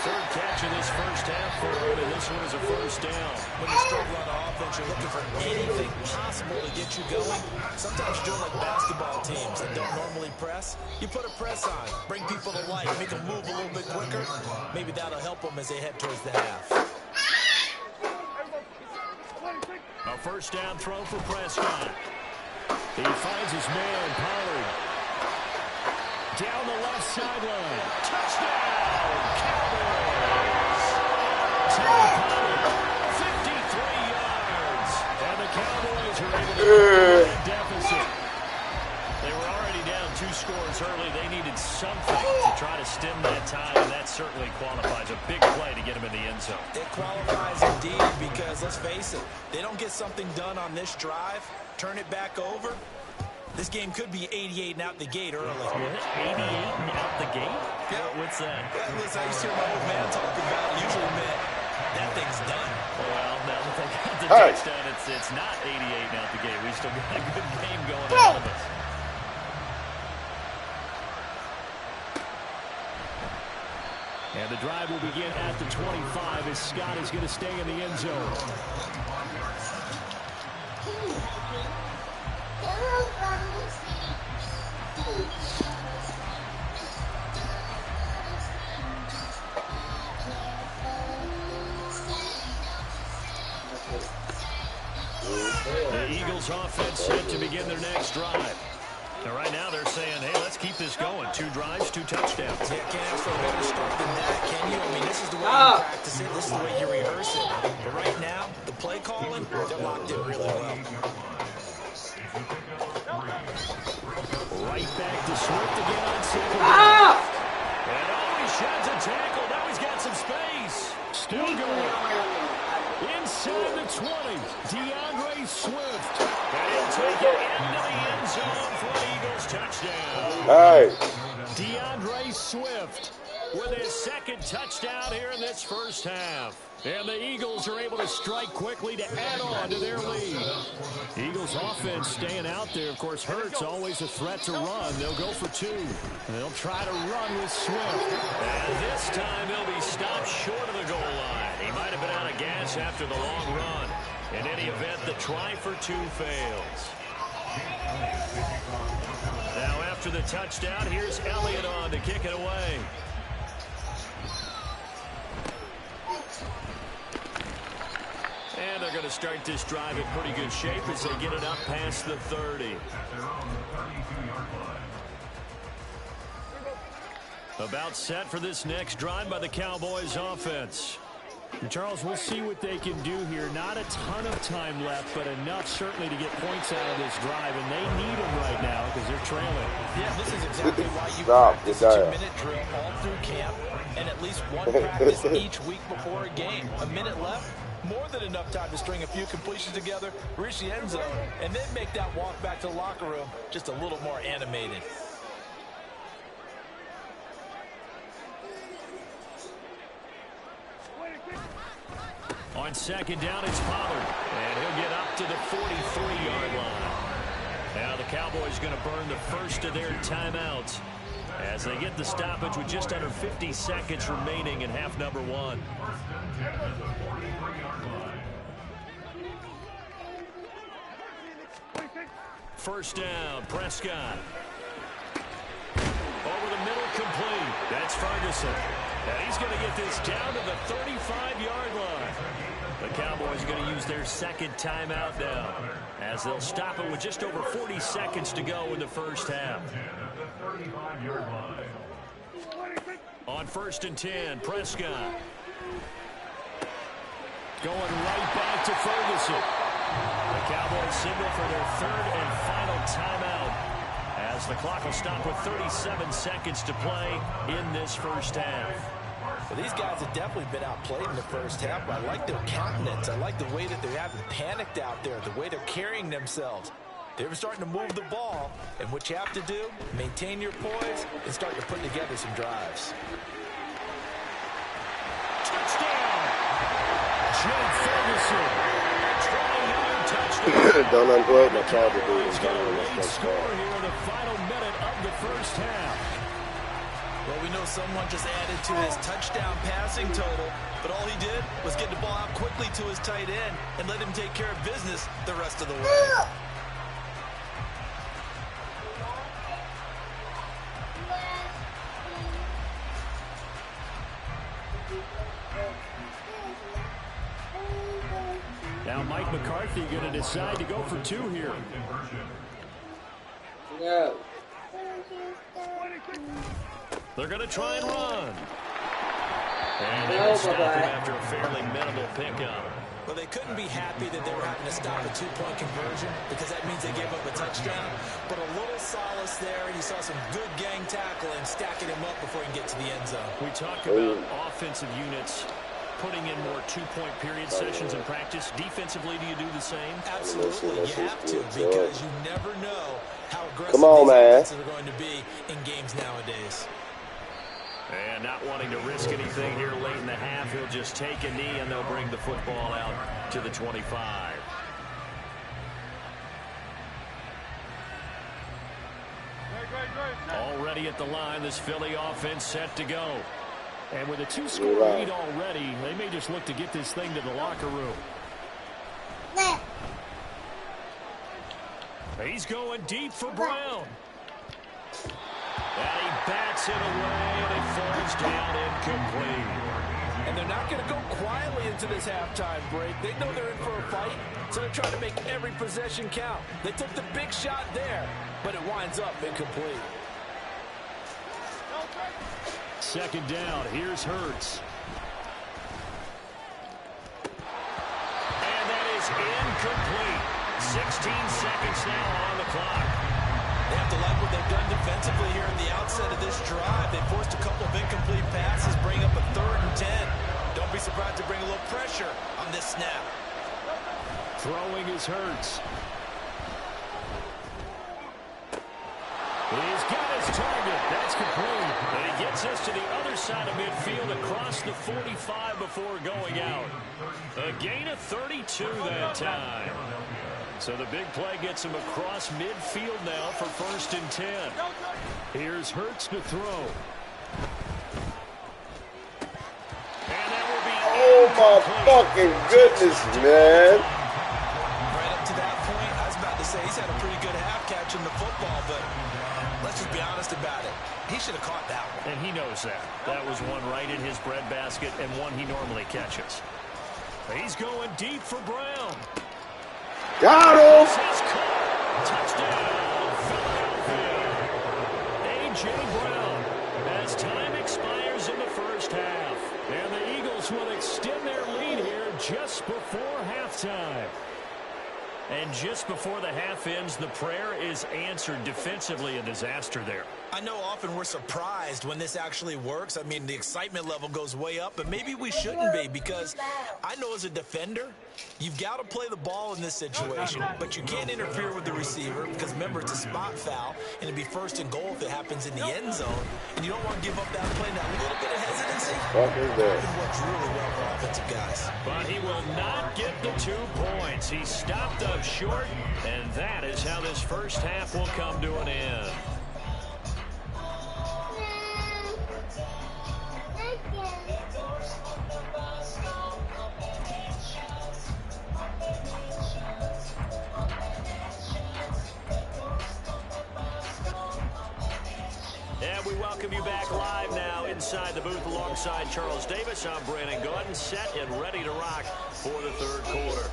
[SPEAKER 1] 3rd catch of this first half for him, and this one is a 1st down.
[SPEAKER 3] When you struggle on offense, you're looking for anything possible to get you going. Sometimes you're doing like basketball teams that don't normally press. You put a press on, bring people to life, make them move a little bit quicker. Maybe that'll help them as they head towards the half.
[SPEAKER 1] A 1st down throw for Prescott. He finds his man, Pollard. Down the left sideline. Touchdown, Cowboys. Terry Pollard, 53 yards. And the Cowboys are able to get that deficit. They were already down 2 scores early. They needed something to try to stem that tide, and that certainly qualifies. A big play to get them in the end zone.
[SPEAKER 3] It qualifies indeed because, let's face it, they don't get something done on this drive, turn it back over. This game could be 88 and out the gate early.
[SPEAKER 1] What? 88 and out the gate?
[SPEAKER 3] Yeah.
[SPEAKER 1] What's that?
[SPEAKER 3] Listen, I used to hear my old man talking about it. Usually meant that thing's done.
[SPEAKER 1] Well, now that they got the touchdown, it's not 88 and out the gate. We still got a good game going ahead of us. And the drive will begin at the 25 as Scott is going to stay in the end zone. The Eagles offense set to begin their next drive. Now, right now they're saying, hey, let's keep this going. 2 drives, 2 touchdowns.
[SPEAKER 3] Yeah, can't ask for a better start than that, can you? I mean, this is the way you practice it. This is the way you rehearse it. But right now, the play calling, they're locked in really well.
[SPEAKER 1] Right back to Swift again on 2nd down. And he sheds a tackle. Now he's got some space. Still going. Inside the 20, DeAndre Swift. And he'll take it into the end zone for an Eagles touchdown.
[SPEAKER 2] Hey.
[SPEAKER 1] DeAndre Swift with his 2nd touchdown here in this first half. And the Eagles are able to strike quickly to add on to their lead. Eagles offense staying out there. Of course, Hurts always a threat to run. They'll go for 2. They'll try to run with Swift. And this time they'll be stopped short of the goal line. He might have been out of gas after the long run. In any event, the try for 2 fails. Now after the touchdown, here's Elliott on to kick it away. And they're going to start this drive in pretty good shape as they get it up past the 30. About set for this next drive by the Cowboys offense. And Charles, we'll see what they can do here. Not a ton of time left, but enough certainly to get points out of this drive. And they need them right now because they're trailing.
[SPEAKER 3] Yeah, this is exactly why you practice a 2-minute drill all through camp and at least 1 practice each week before a game. A minute left. More than enough time to string a few completions together, reach the end zone, and then make that walk back to the locker room just a little more animated.
[SPEAKER 1] On 2nd down, it's Pollard, and he'll get up to the 43-yard line. Now the Cowboys going to burn the first of their timeouts as they get the stoppage with just under 50 seconds remaining in half number 1.
[SPEAKER 5] first down. Prescott. Over the middle, complete. That's Ferguson. And he's going to get this down to the 35-yard line. The Cowboys are going to use their second timeout now, as they'll stop it with just over 40 seconds to go in the first half. On 1st and 10, Prescott. Going right back to Ferguson. The Cowboys signal for their third and final timeout, as the clock will stop with 37 seconds to play in this first half.
[SPEAKER 3] Well, these guys have definitely been outplayed in the first half. I like their countenance. I like the way that they haven't panicked out there, the way they're carrying themselves. They were starting to move the ball, and what you have to do, maintain your poise and start to put together some drives.
[SPEAKER 5] Touchdown! Jim Ferguson. Trying another touchdown.
[SPEAKER 2] Don't unplug my charger, dude.
[SPEAKER 5] He's got a late score here in the final minute of the first half.
[SPEAKER 3] Well, we know someone just added to his touchdown passing total, but all he did was get the ball out quickly to his tight end and let him take care of business the rest of the way.
[SPEAKER 5] Now Mike McCarthy going to decide to go for 2 here.
[SPEAKER 6] No.
[SPEAKER 5] They're going to try and run. And they're going to stop him after a fairly minimal pickup.
[SPEAKER 3] Well, they couldn't be happy that they were having to stop a 2-point conversion, because that means they gave up a touchdown. But a little solace there. You saw some good gang tackling, stacking him up before he can get to the end zone.
[SPEAKER 5] We talk about offensive units putting in more 2-point period sessions in practice. Defensively, do you do the same?
[SPEAKER 3] Absolutely. You have to, because you never know how aggressive these are going to be in games nowadays.
[SPEAKER 5] And not wanting to risk anything here late in the half, he'll just take a knee and they'll bring the football out to the 25. Already at the line, this Philly offense set to go. And with a 2-score lead already, they may just look to get this thing to the locker room. He's going deep for Brown. And he bats it away, and it falls down incomplete.
[SPEAKER 3] And they're not going to go quietly into this halftime break. They know they're in for a fight, so they're trying to make every possession count. They took the big shot there, but it winds up incomplete.
[SPEAKER 5] Second down, here's Hurts. And that is incomplete. 16 seconds now on the clock.
[SPEAKER 3] They have to like what they've done defensively here at the outset of this drive. They forced a couple of incomplete passes, bring up a 3rd and 10. Don't be surprised to bring a little pressure on this snap.
[SPEAKER 5] Throwing is Hurts. He's got his target. That's complete. And he gets us to the other side of midfield across the 45 before going out. A gain of 32 that time. So the big play gets him across midfield now for 1st and 10. Here's Hurts to throw. And that will be
[SPEAKER 2] my fucking goodness, man.
[SPEAKER 3] Right up to that point, I was about to say he's had a pretty good half catching the football, but let's just be honest about it. He should have caught that one.
[SPEAKER 5] And he knows that. That was one right in his breadbasket and one he normally catches. He's going deep for Brown.
[SPEAKER 2] Got him!
[SPEAKER 5] Touchdown, Philadelphia. A.J. Brown, as time expires in the first half. And the Eagles will extend their lead here just before halftime. And just before the half ends, the prayer is answered. Defensively, a disaster there.
[SPEAKER 3] I know often we're surprised when this actually works. I mean, the excitement level goes way up, but maybe we shouldn't be, because I know as a defender, you've got to play the ball in this situation, but you can't interfere with the receiver because, remember, it's a spot foul, and it'd be 1st and goal if it happens in the end zone, and you don't want to give up that play, that little bit of hesitancy. It works really well for offensive guys.
[SPEAKER 5] But he will not get the 2 points. He stopped up short, and that is how this first half will come to an end. alongside Charles Davis, I'm Brandon Gordon, set and ready to rock for the third quarter.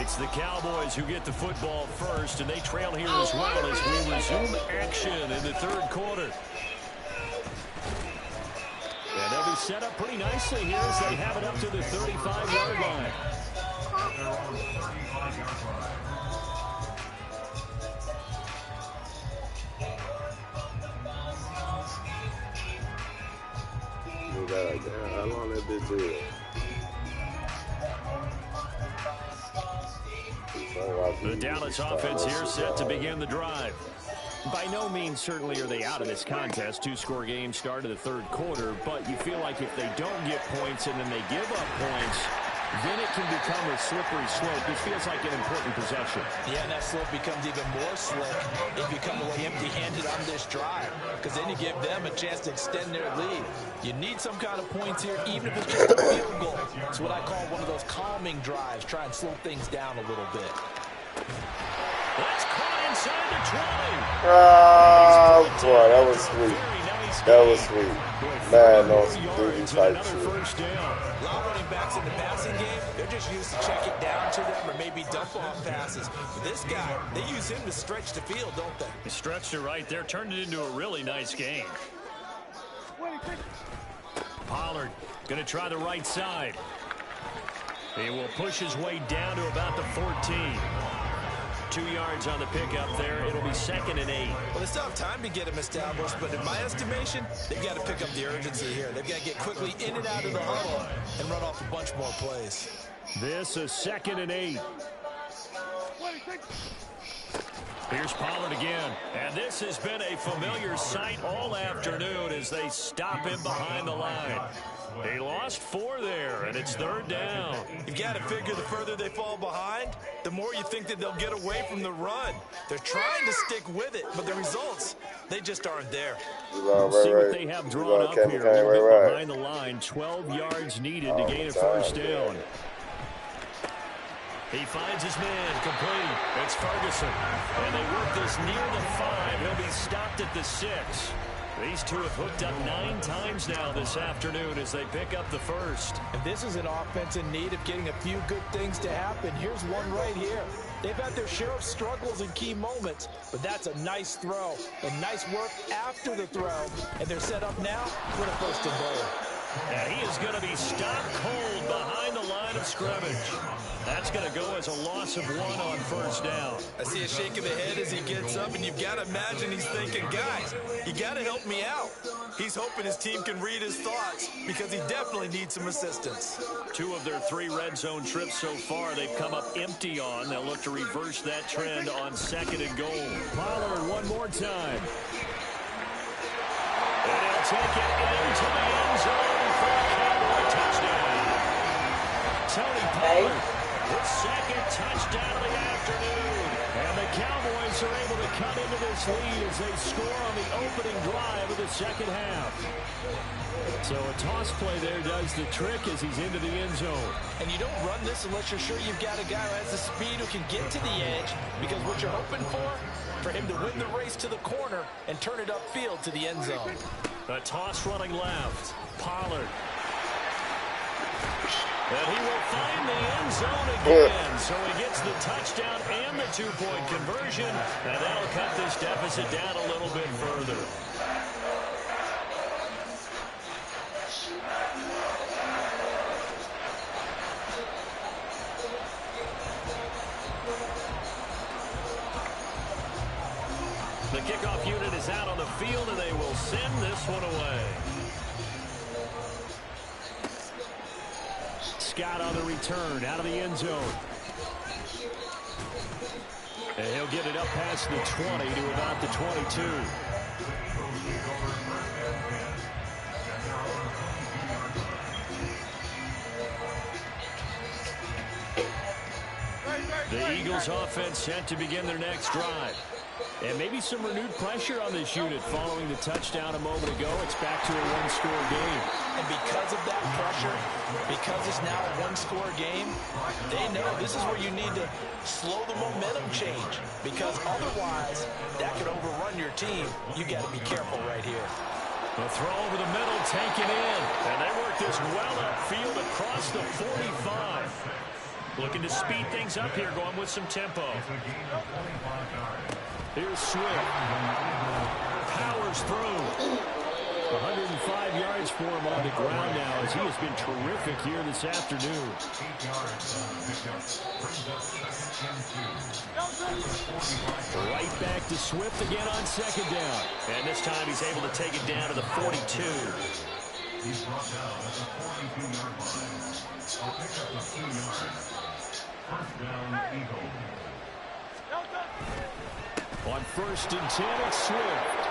[SPEAKER 5] It's the Cowboys who get the football first, and they trail here as well as we resume action in the third quarter. And they'll be set up pretty nicely here as they have it up to the 35-yard line.
[SPEAKER 4] They're on the 35-yard line.
[SPEAKER 2] How long that bitch is?
[SPEAKER 5] The Dallas offense here set to begin the drive. By no means certainly are they out of this contest. Two-score game start of the third quarter, but you feel like if they don't get points and then they give up points, then it can become a slippery slope. This feels like an important possession.
[SPEAKER 3] Yeah, and that slope becomes even more slick if you come away empty-handed on this drive, because then you give them a chance to extend their lead. You need some kind of points here, even if it's just a field goal. It's what I call one of those calming drives. Try and slow things down a little bit.
[SPEAKER 5] That's caught inside the 20.
[SPEAKER 2] Oh, boy, that was sweet. That was sweet. Man, those duty type shit.
[SPEAKER 3] A lot of running backs in the passing game, they're just used to check it down to them or maybe dump off passes. But this guy, they use him to stretch the field, don't they?
[SPEAKER 5] He stretched it right there, turned it into a really nice game. Pollard going to try the right side. He will push his way down to about the 14. 2 yards on the pickup there. It'll be 2nd and 8.
[SPEAKER 3] Well, they still have time to get him established, but in my estimation, they've got to pick up the urgency here. They've got to get quickly in and out of the huddle and run off a bunch more plays.
[SPEAKER 5] This is 2nd and 8. Here's Pollard again. And this has been a familiar sight all afternoon as they stop him behind the line. They lost 4 there, and it's 3rd down.
[SPEAKER 3] You've got to figure the further they fall behind, the more you think that they'll get away from the run. They're trying to stick with it, but the results, they just aren't there.
[SPEAKER 5] See what they have drawn up here. A little bit behind the line. 12 yards needed to gain a first down. He finds his man complete. It's Ferguson. And they work this near the 5. He'll be stopped at the 6. These two have hooked up 9 times now this afternoon as they pick up the first.
[SPEAKER 3] And this is an offense in need of getting a few good things to happen. Here's one right here. They've had their share of struggles in key moments, but that's a nice throw and nice work after the throw. And they're set up now for the first and goal.
[SPEAKER 5] And he is going to be stopped cold behind the line of scrimmage. That's going to go as a loss of 1 on first down.
[SPEAKER 3] I see a shake of the head as he gets up, and you've got to imagine he's thinking, guys, you got to help me out. He's hoping his team can read his thoughts because he definitely needs some assistance. 2 of their 3 red zone trips so far they've come up empty on. They'll look to reverse that trend on 2nd and goal.
[SPEAKER 1] Pollard one more time.
[SPEAKER 5] And he'll take it into the end zone for a Cowboy touchdown. Tony Pollard, his 2nd touchdown of the afternoon. And the Cowboys are able to cut into this lead as they score on the opening drive of the second half.
[SPEAKER 1] So a toss play there does the trick as he's into the end zone.
[SPEAKER 3] And you don't run this unless you're sure you've got a guy who has the speed who can get to the edge, because what you're hoping for him to win the race to the corner and turn it upfield to the end zone.
[SPEAKER 5] A toss running left. Pollard. And he will find the end zone again. So he gets the touchdown and the 2-point conversion. And that'll cut this deficit down a little bit further. The kickoff unit is out on the field, and they will send this one away.
[SPEAKER 1] Scott on the return, out of the end zone. And he'll get it up past the 20 to about the 22.
[SPEAKER 5] The Eagles offense set to begin their next drive.
[SPEAKER 1] And maybe some renewed pressure on this unit following the touchdown a moment ago. It's back to a one-score game.
[SPEAKER 3] And because of that pressure, because it's now a one-score game, they know this is where you need to slow the momentum change. Because otherwise, that could overrun your team. You got to be careful right here.
[SPEAKER 1] The throw over the middle, taken in. And they work this well upfield across the 45. Looking to speed things up here, going with some tempo. Here's Swift. Powers through. 105 yards for him on the ground now as he has been terrific here this afternoon. Right back to Swift again on second down. And this time he's able to take it down to the 42.
[SPEAKER 4] He's brought down at the 42-yard line. I'll pick up a few yards. First down, Eagles.
[SPEAKER 1] On 1st and 10, it's Swift.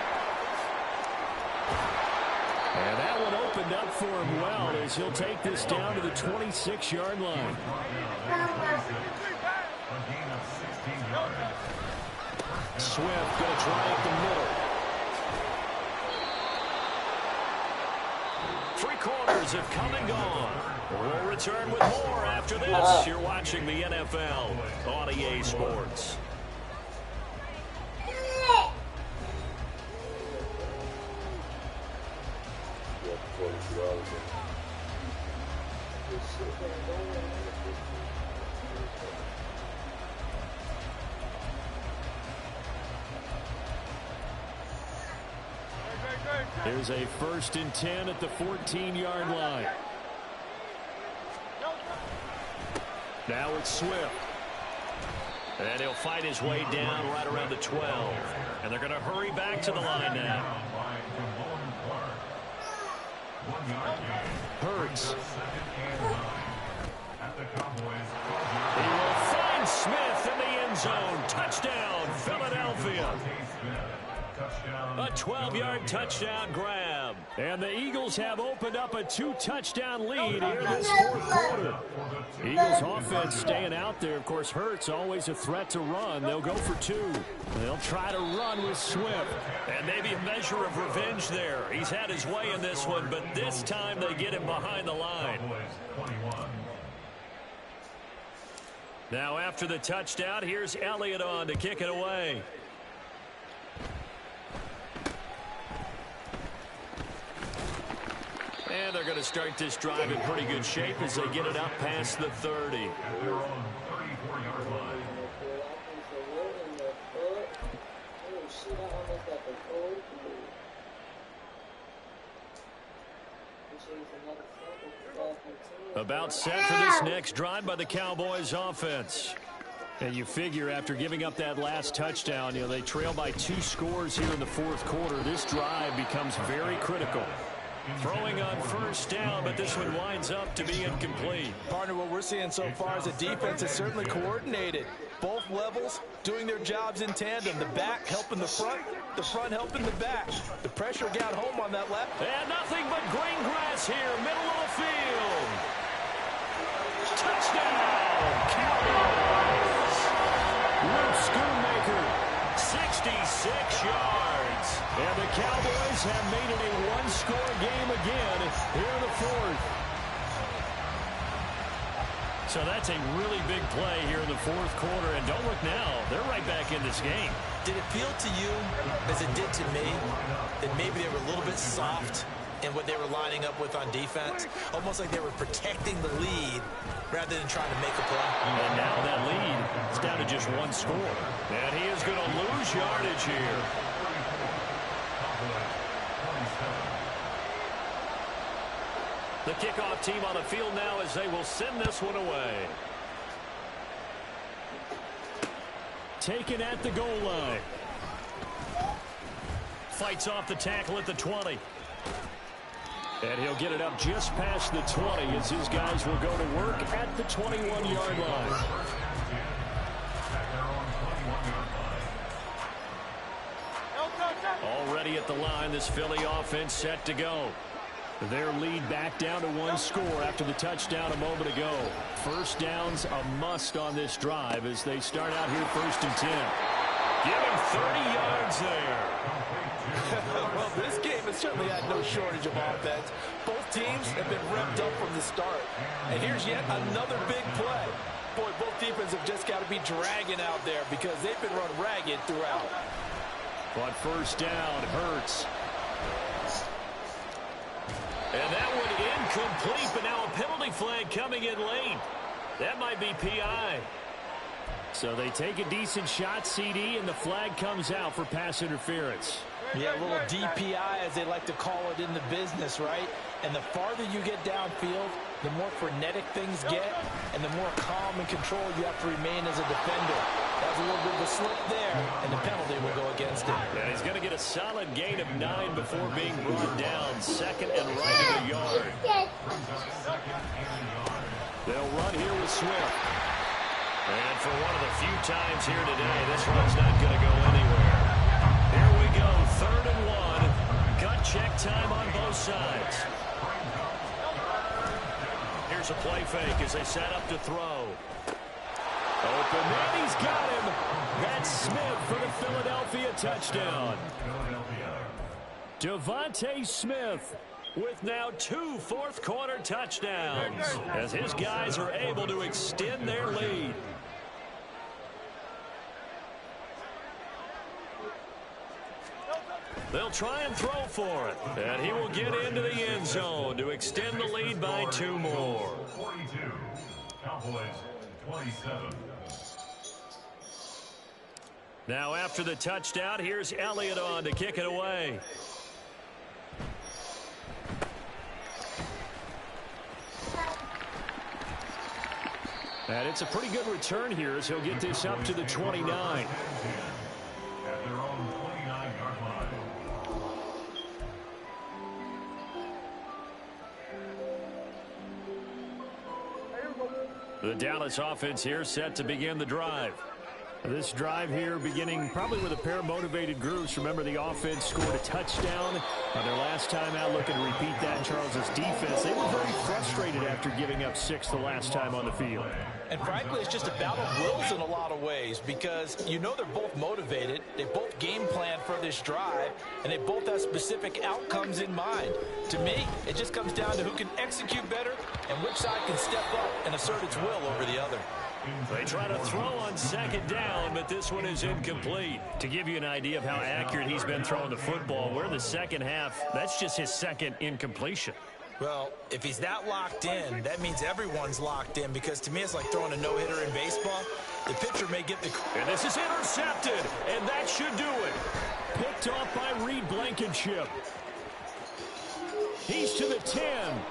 [SPEAKER 1] And that one opened up for him well as he'll take this down to the 26-yard line. Swift going to try up the middle. 3 quarters have come and gone. We'll return with more after this. You're watching the NFL on EA Sports. Here's a 1st and 10 at the 14-yard line. Now it's Swift. And he'll fight his way down right around the 12. And they're going to hurry back to the line now. Hurts. He will find Smith in the end zone. Touchdown, Philadelphia. A 12-yard touchdown grab. And the Eagles have opened up a 2-touchdown lead here this 4th quarter. Eagles offense staying out there. Of course, Hurts always a threat to run. They'll go for 2. They'll try to run with Swift. And maybe a measure of revenge there. He's had his way in this one, but this time they get him behind the line. Now after the touchdown, here's Elliott on to kick it away. And they're going to start this drive in pretty good shape as they get it up past the 30. About set for this next drive by the Cowboys offense. And you figure after giving up that last touchdown, they trail by 2 scores here in the 4th quarter. This drive becomes very critical. Throwing on 1st down, but this one winds up to be incomplete.
[SPEAKER 3] Partner, what we're seeing so far is a defense is certainly coordinated. Both levels doing their jobs in tandem. The back helping the front helping the back. The pressure got home on that left.
[SPEAKER 1] And nothing but green grass here, middle of the field. Touchdown, Cowboys. Luke Schoonmaker, 66 yards. And the Cowboys have made it a one-score game again here in the 4th. So that's a really big play here in the 4th quarter. And don't look now, they're right back in this game.
[SPEAKER 3] Did it feel to you, as it did to me, that maybe they were a little bit soft in what they were lining up with on defense? Almost like they were protecting the lead rather than trying to make a play.
[SPEAKER 1] And now that lead is down to just 1 score. And he is going to lose yardage here. The kickoff team on the field now as they will send this one away. Taken at the goal line. Fights off the tackle at the 20. And he'll get it up just past the 20 as his guys will go to work at the 21-yard line. Already at the line, this Philly offense set to go. Their lead back down to 1 score after the touchdown a moment ago. 1st down's a must on this drive as they start out here 1st and 10.
[SPEAKER 5] Give him 30 yards there.
[SPEAKER 3] Well, this game has certainly had no shortage of offense. Both teams have been revved up from the start. And here's yet another big play. Boy, both defenses have just got to be dragging out there because they've been run ragged throughout.
[SPEAKER 5] On first down, Hurts. And that one incomplete, but now a penalty flag coming in late. That might be PI. So they take a decent shot, CD, and the flag comes out for pass interference.
[SPEAKER 3] Yeah, a little DPI, as they like to call it in the business, right? And the farther you get downfield, the more frenetic things get, and the more calm and control you have to remain as a defender. That was a little bit of a slip there, and the penalty will go against him.
[SPEAKER 5] And he's going to get a solid gain of 9 before being brought down. Second and right of the yard. They'll run here with Swift. And for one of the few times here today, this run's not going to go anywhere. Here we go, 3rd and 1. Gut check time on both sides. Here's a play fake as they set up to throw. Open, and he's got him. That's Smith for the Philadelphia touchdown. Devontae Smith with now 2 fourth-quarter touchdowns as his guys are able to extend their lead. They'll try and throw for it, and he will get into the end zone to extend the lead by 2 more.
[SPEAKER 4] 42, Cowboys 27.
[SPEAKER 5] Now after the touchdown, here's Elliott on to kick it away. And it's a pretty good return here as he'll get this up to the 29.
[SPEAKER 4] At their own 29-yard line.
[SPEAKER 5] The Dallas offense here set to begin the drive. This drive here beginning probably with a pair of motivated groups. Remember, the offense scored a touchdown on their last time out. Looking to repeat that. Charles's defense, they were very frustrated after giving up 6 the last time on the field.
[SPEAKER 3] And frankly, it's just a battle of wills in a lot of ways because you know they're both motivated. They both game plan for this drive, and they both have specific outcomes in mind. To me, it just comes down to who can execute better and which side can step up and assert its will over the other.
[SPEAKER 5] They try to throw on 2nd down, but this one is incomplete. To give you an idea of how accurate he's been throwing the football, we're in the second half. That's just his 2nd incompletion.
[SPEAKER 3] Well, if he's that locked in, that means everyone's locked in because to me it's like throwing a no-hitter in baseball. The pitcher may get the...
[SPEAKER 5] And this is intercepted, and that should do it. Picked off by Reed Blankenship. He's to the 10, and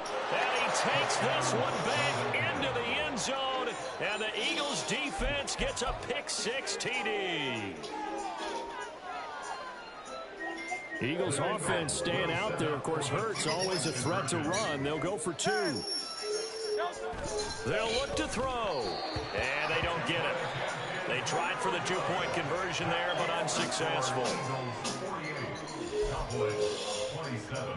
[SPEAKER 5] he takes this one back into the end zone, and the Eagles defense gets a pick-6 TD. Eagles offense staying out there. Of course, Hurts always a threat to run. They'll go for 2. They'll look to throw, and they don't get it. They tried for the 2-point conversion there, but unsuccessful.
[SPEAKER 4] 48, Cowboys 27.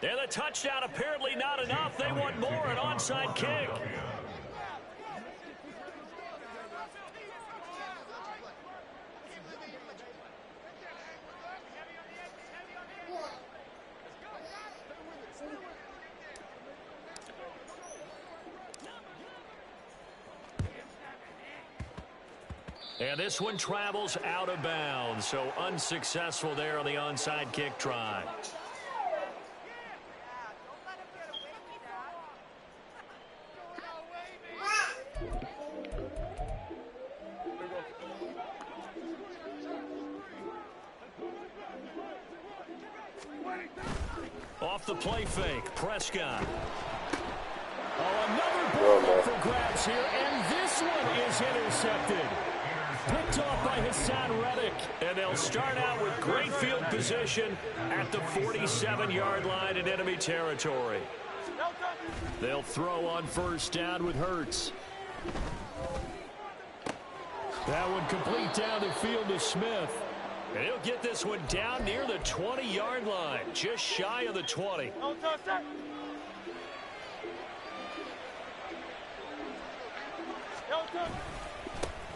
[SPEAKER 5] And the touchdown apparently not enough. They want more, an onside kick. And this one travels out of bounds, so unsuccessful there on the onside kick try. Off the play fake, Prescott. Oh, another ball for grabs here, and this one is intercepted. Picked off by Hassan Reddick. And they'll start out with great field position at the 47-yard line in enemy territory. They'll throw on 1st down with Hurts. That one complete down the field to Smith. And he'll get this one down near the 20-yard line, just shy of the 20.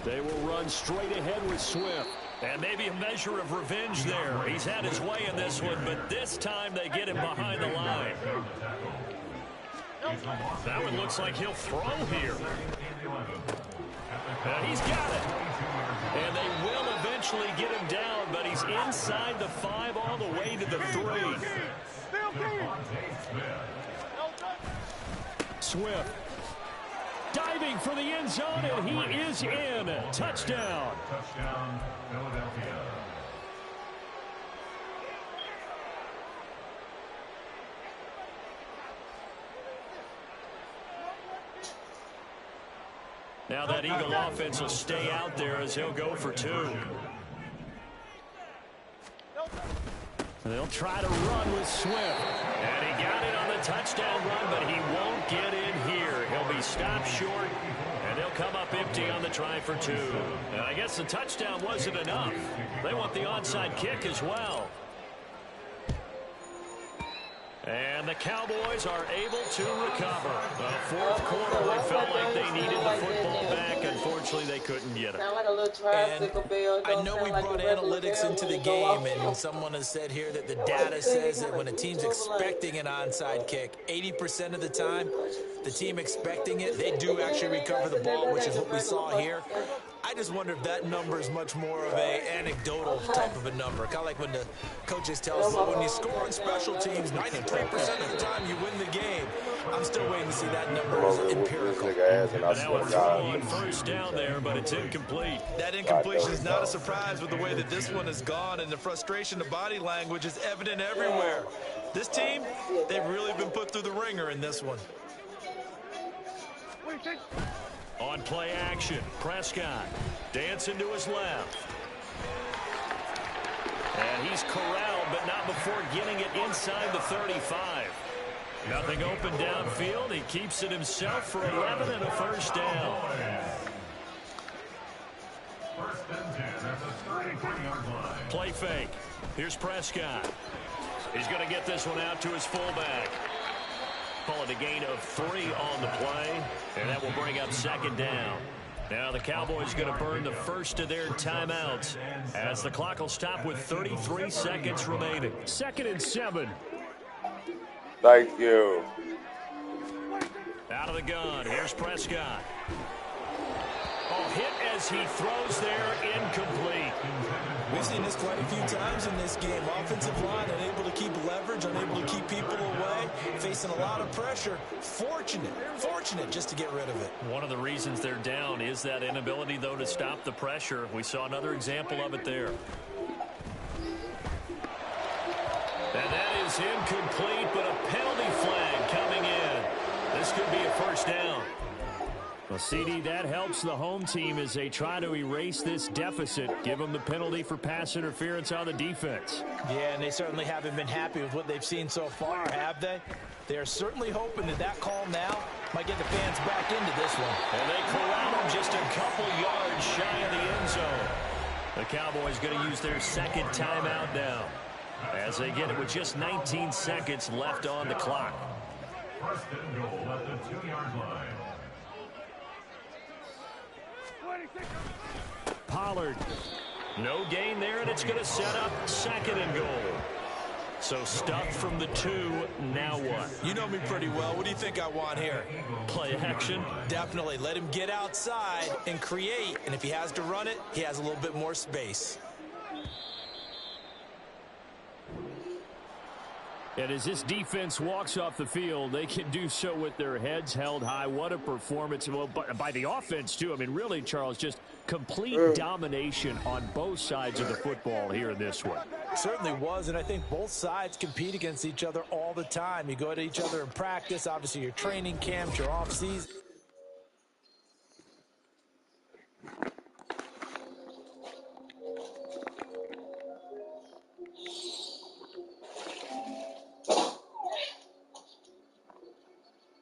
[SPEAKER 1] They will run straight ahead with Swift.
[SPEAKER 5] And maybe a measure of revenge there. He's had his way in this one, but this time they get him behind the line. That one looks like he'll throw here. He's got it. And they will eventually get him down, but he's inside the 5 all the way to the 3.
[SPEAKER 1] Swift diving for the end zone, and he is in. Touchdown.
[SPEAKER 4] Touchdown, Philadelphia.
[SPEAKER 5] Now that Eagle offense will stay out there as he'll go for 2.
[SPEAKER 1] They'll try to run with Swift.
[SPEAKER 5] And he got it on the touchdown run, but he won't get in here. He'll be stopped short, and they'll come up empty on the try for 2. And I guess the touchdown wasn't enough. They want the onside kick as well. And the Cowboys are able to recover. The fourth quarter, they felt like they needed the football back. Unfortunately, they couldn't get it.
[SPEAKER 3] And I know we brought analytics into the game, and someone has said here that the data says that when a team's expecting an onside kick, 80% of the time, the team expecting it, they do actually recover the ball, which is what we saw here. I just wonder if that number is much more of a anecdotal type of a number. Kind of like when the coaches tell us that when you score on special teams, 93% of the time you win the game. I'm still waiting to see that number as empirical.
[SPEAKER 5] And now we're throwing first down there, but it's incomplete.
[SPEAKER 3] That incompletion is not a surprise with the way that this one has gone, and the frustration, the body language is evident everywhere. This team, they've really been put through the ringer in this one.
[SPEAKER 5] On play action, Prescott dancing to his left. And he's corralled, but not before getting it inside the 35. Nothing open downfield. He keeps it himself for 11 and a first down.
[SPEAKER 4] First and 10 at the 33-yard line.
[SPEAKER 5] Play fake. Here's Prescott. He's going to get this one out to his fullback. Call it a gain of 3 on the play, and that will bring up second down. Now the Cowboys going to burn the first of their timeouts as the clock will stop with 33 seconds remaining.
[SPEAKER 1] 2nd and 7.
[SPEAKER 2] Thank you.
[SPEAKER 5] Out of the gun, here's Prescott. Oh, hit as he throws there, incomplete.
[SPEAKER 3] We've seen this quite a few times in this game. Offensive line unable to keep leverage, unable to keep people away, facing a lot of pressure. Fortunate just to get rid of it.
[SPEAKER 5] One of the reasons they're down is that inability, though, to stop the pressure. We saw another example of it there. And that is incomplete, but a penalty flag coming in. This could be a first down.
[SPEAKER 1] Well, CD, that helps the home team as they try to erase this deficit. Give them the penalty for pass interference on the defense.
[SPEAKER 3] Yeah, and they certainly haven't been happy with what they've seen so far, have they? They're certainly hoping that that call now might get the fans back into this one.
[SPEAKER 5] And they corral him just a couple yards shy of the end zone. The Cowboys going to use their second timeout now as they get it with just 19 seconds left on the clock.
[SPEAKER 4] First and goal at the 2-yard line.
[SPEAKER 1] Pollard.
[SPEAKER 5] No gain there, and it's going to set up 2nd and goal. So stuck from the 2, now what?
[SPEAKER 3] You know me pretty well. What do you think I want here?
[SPEAKER 5] Play action?
[SPEAKER 3] Definitely. Let him get outside and create, and if he has to run it, he has a little bit more space.
[SPEAKER 1] And as this defense walks off the field, they can do so with their heads held high. What a performance. Well, by the offense, too. I mean, really, Charles, just complete domination on both sides of the football here in this one.
[SPEAKER 3] Certainly was, and I think both sides compete against each other all the time. You go to each other in practice, obviously your training camps, your off season.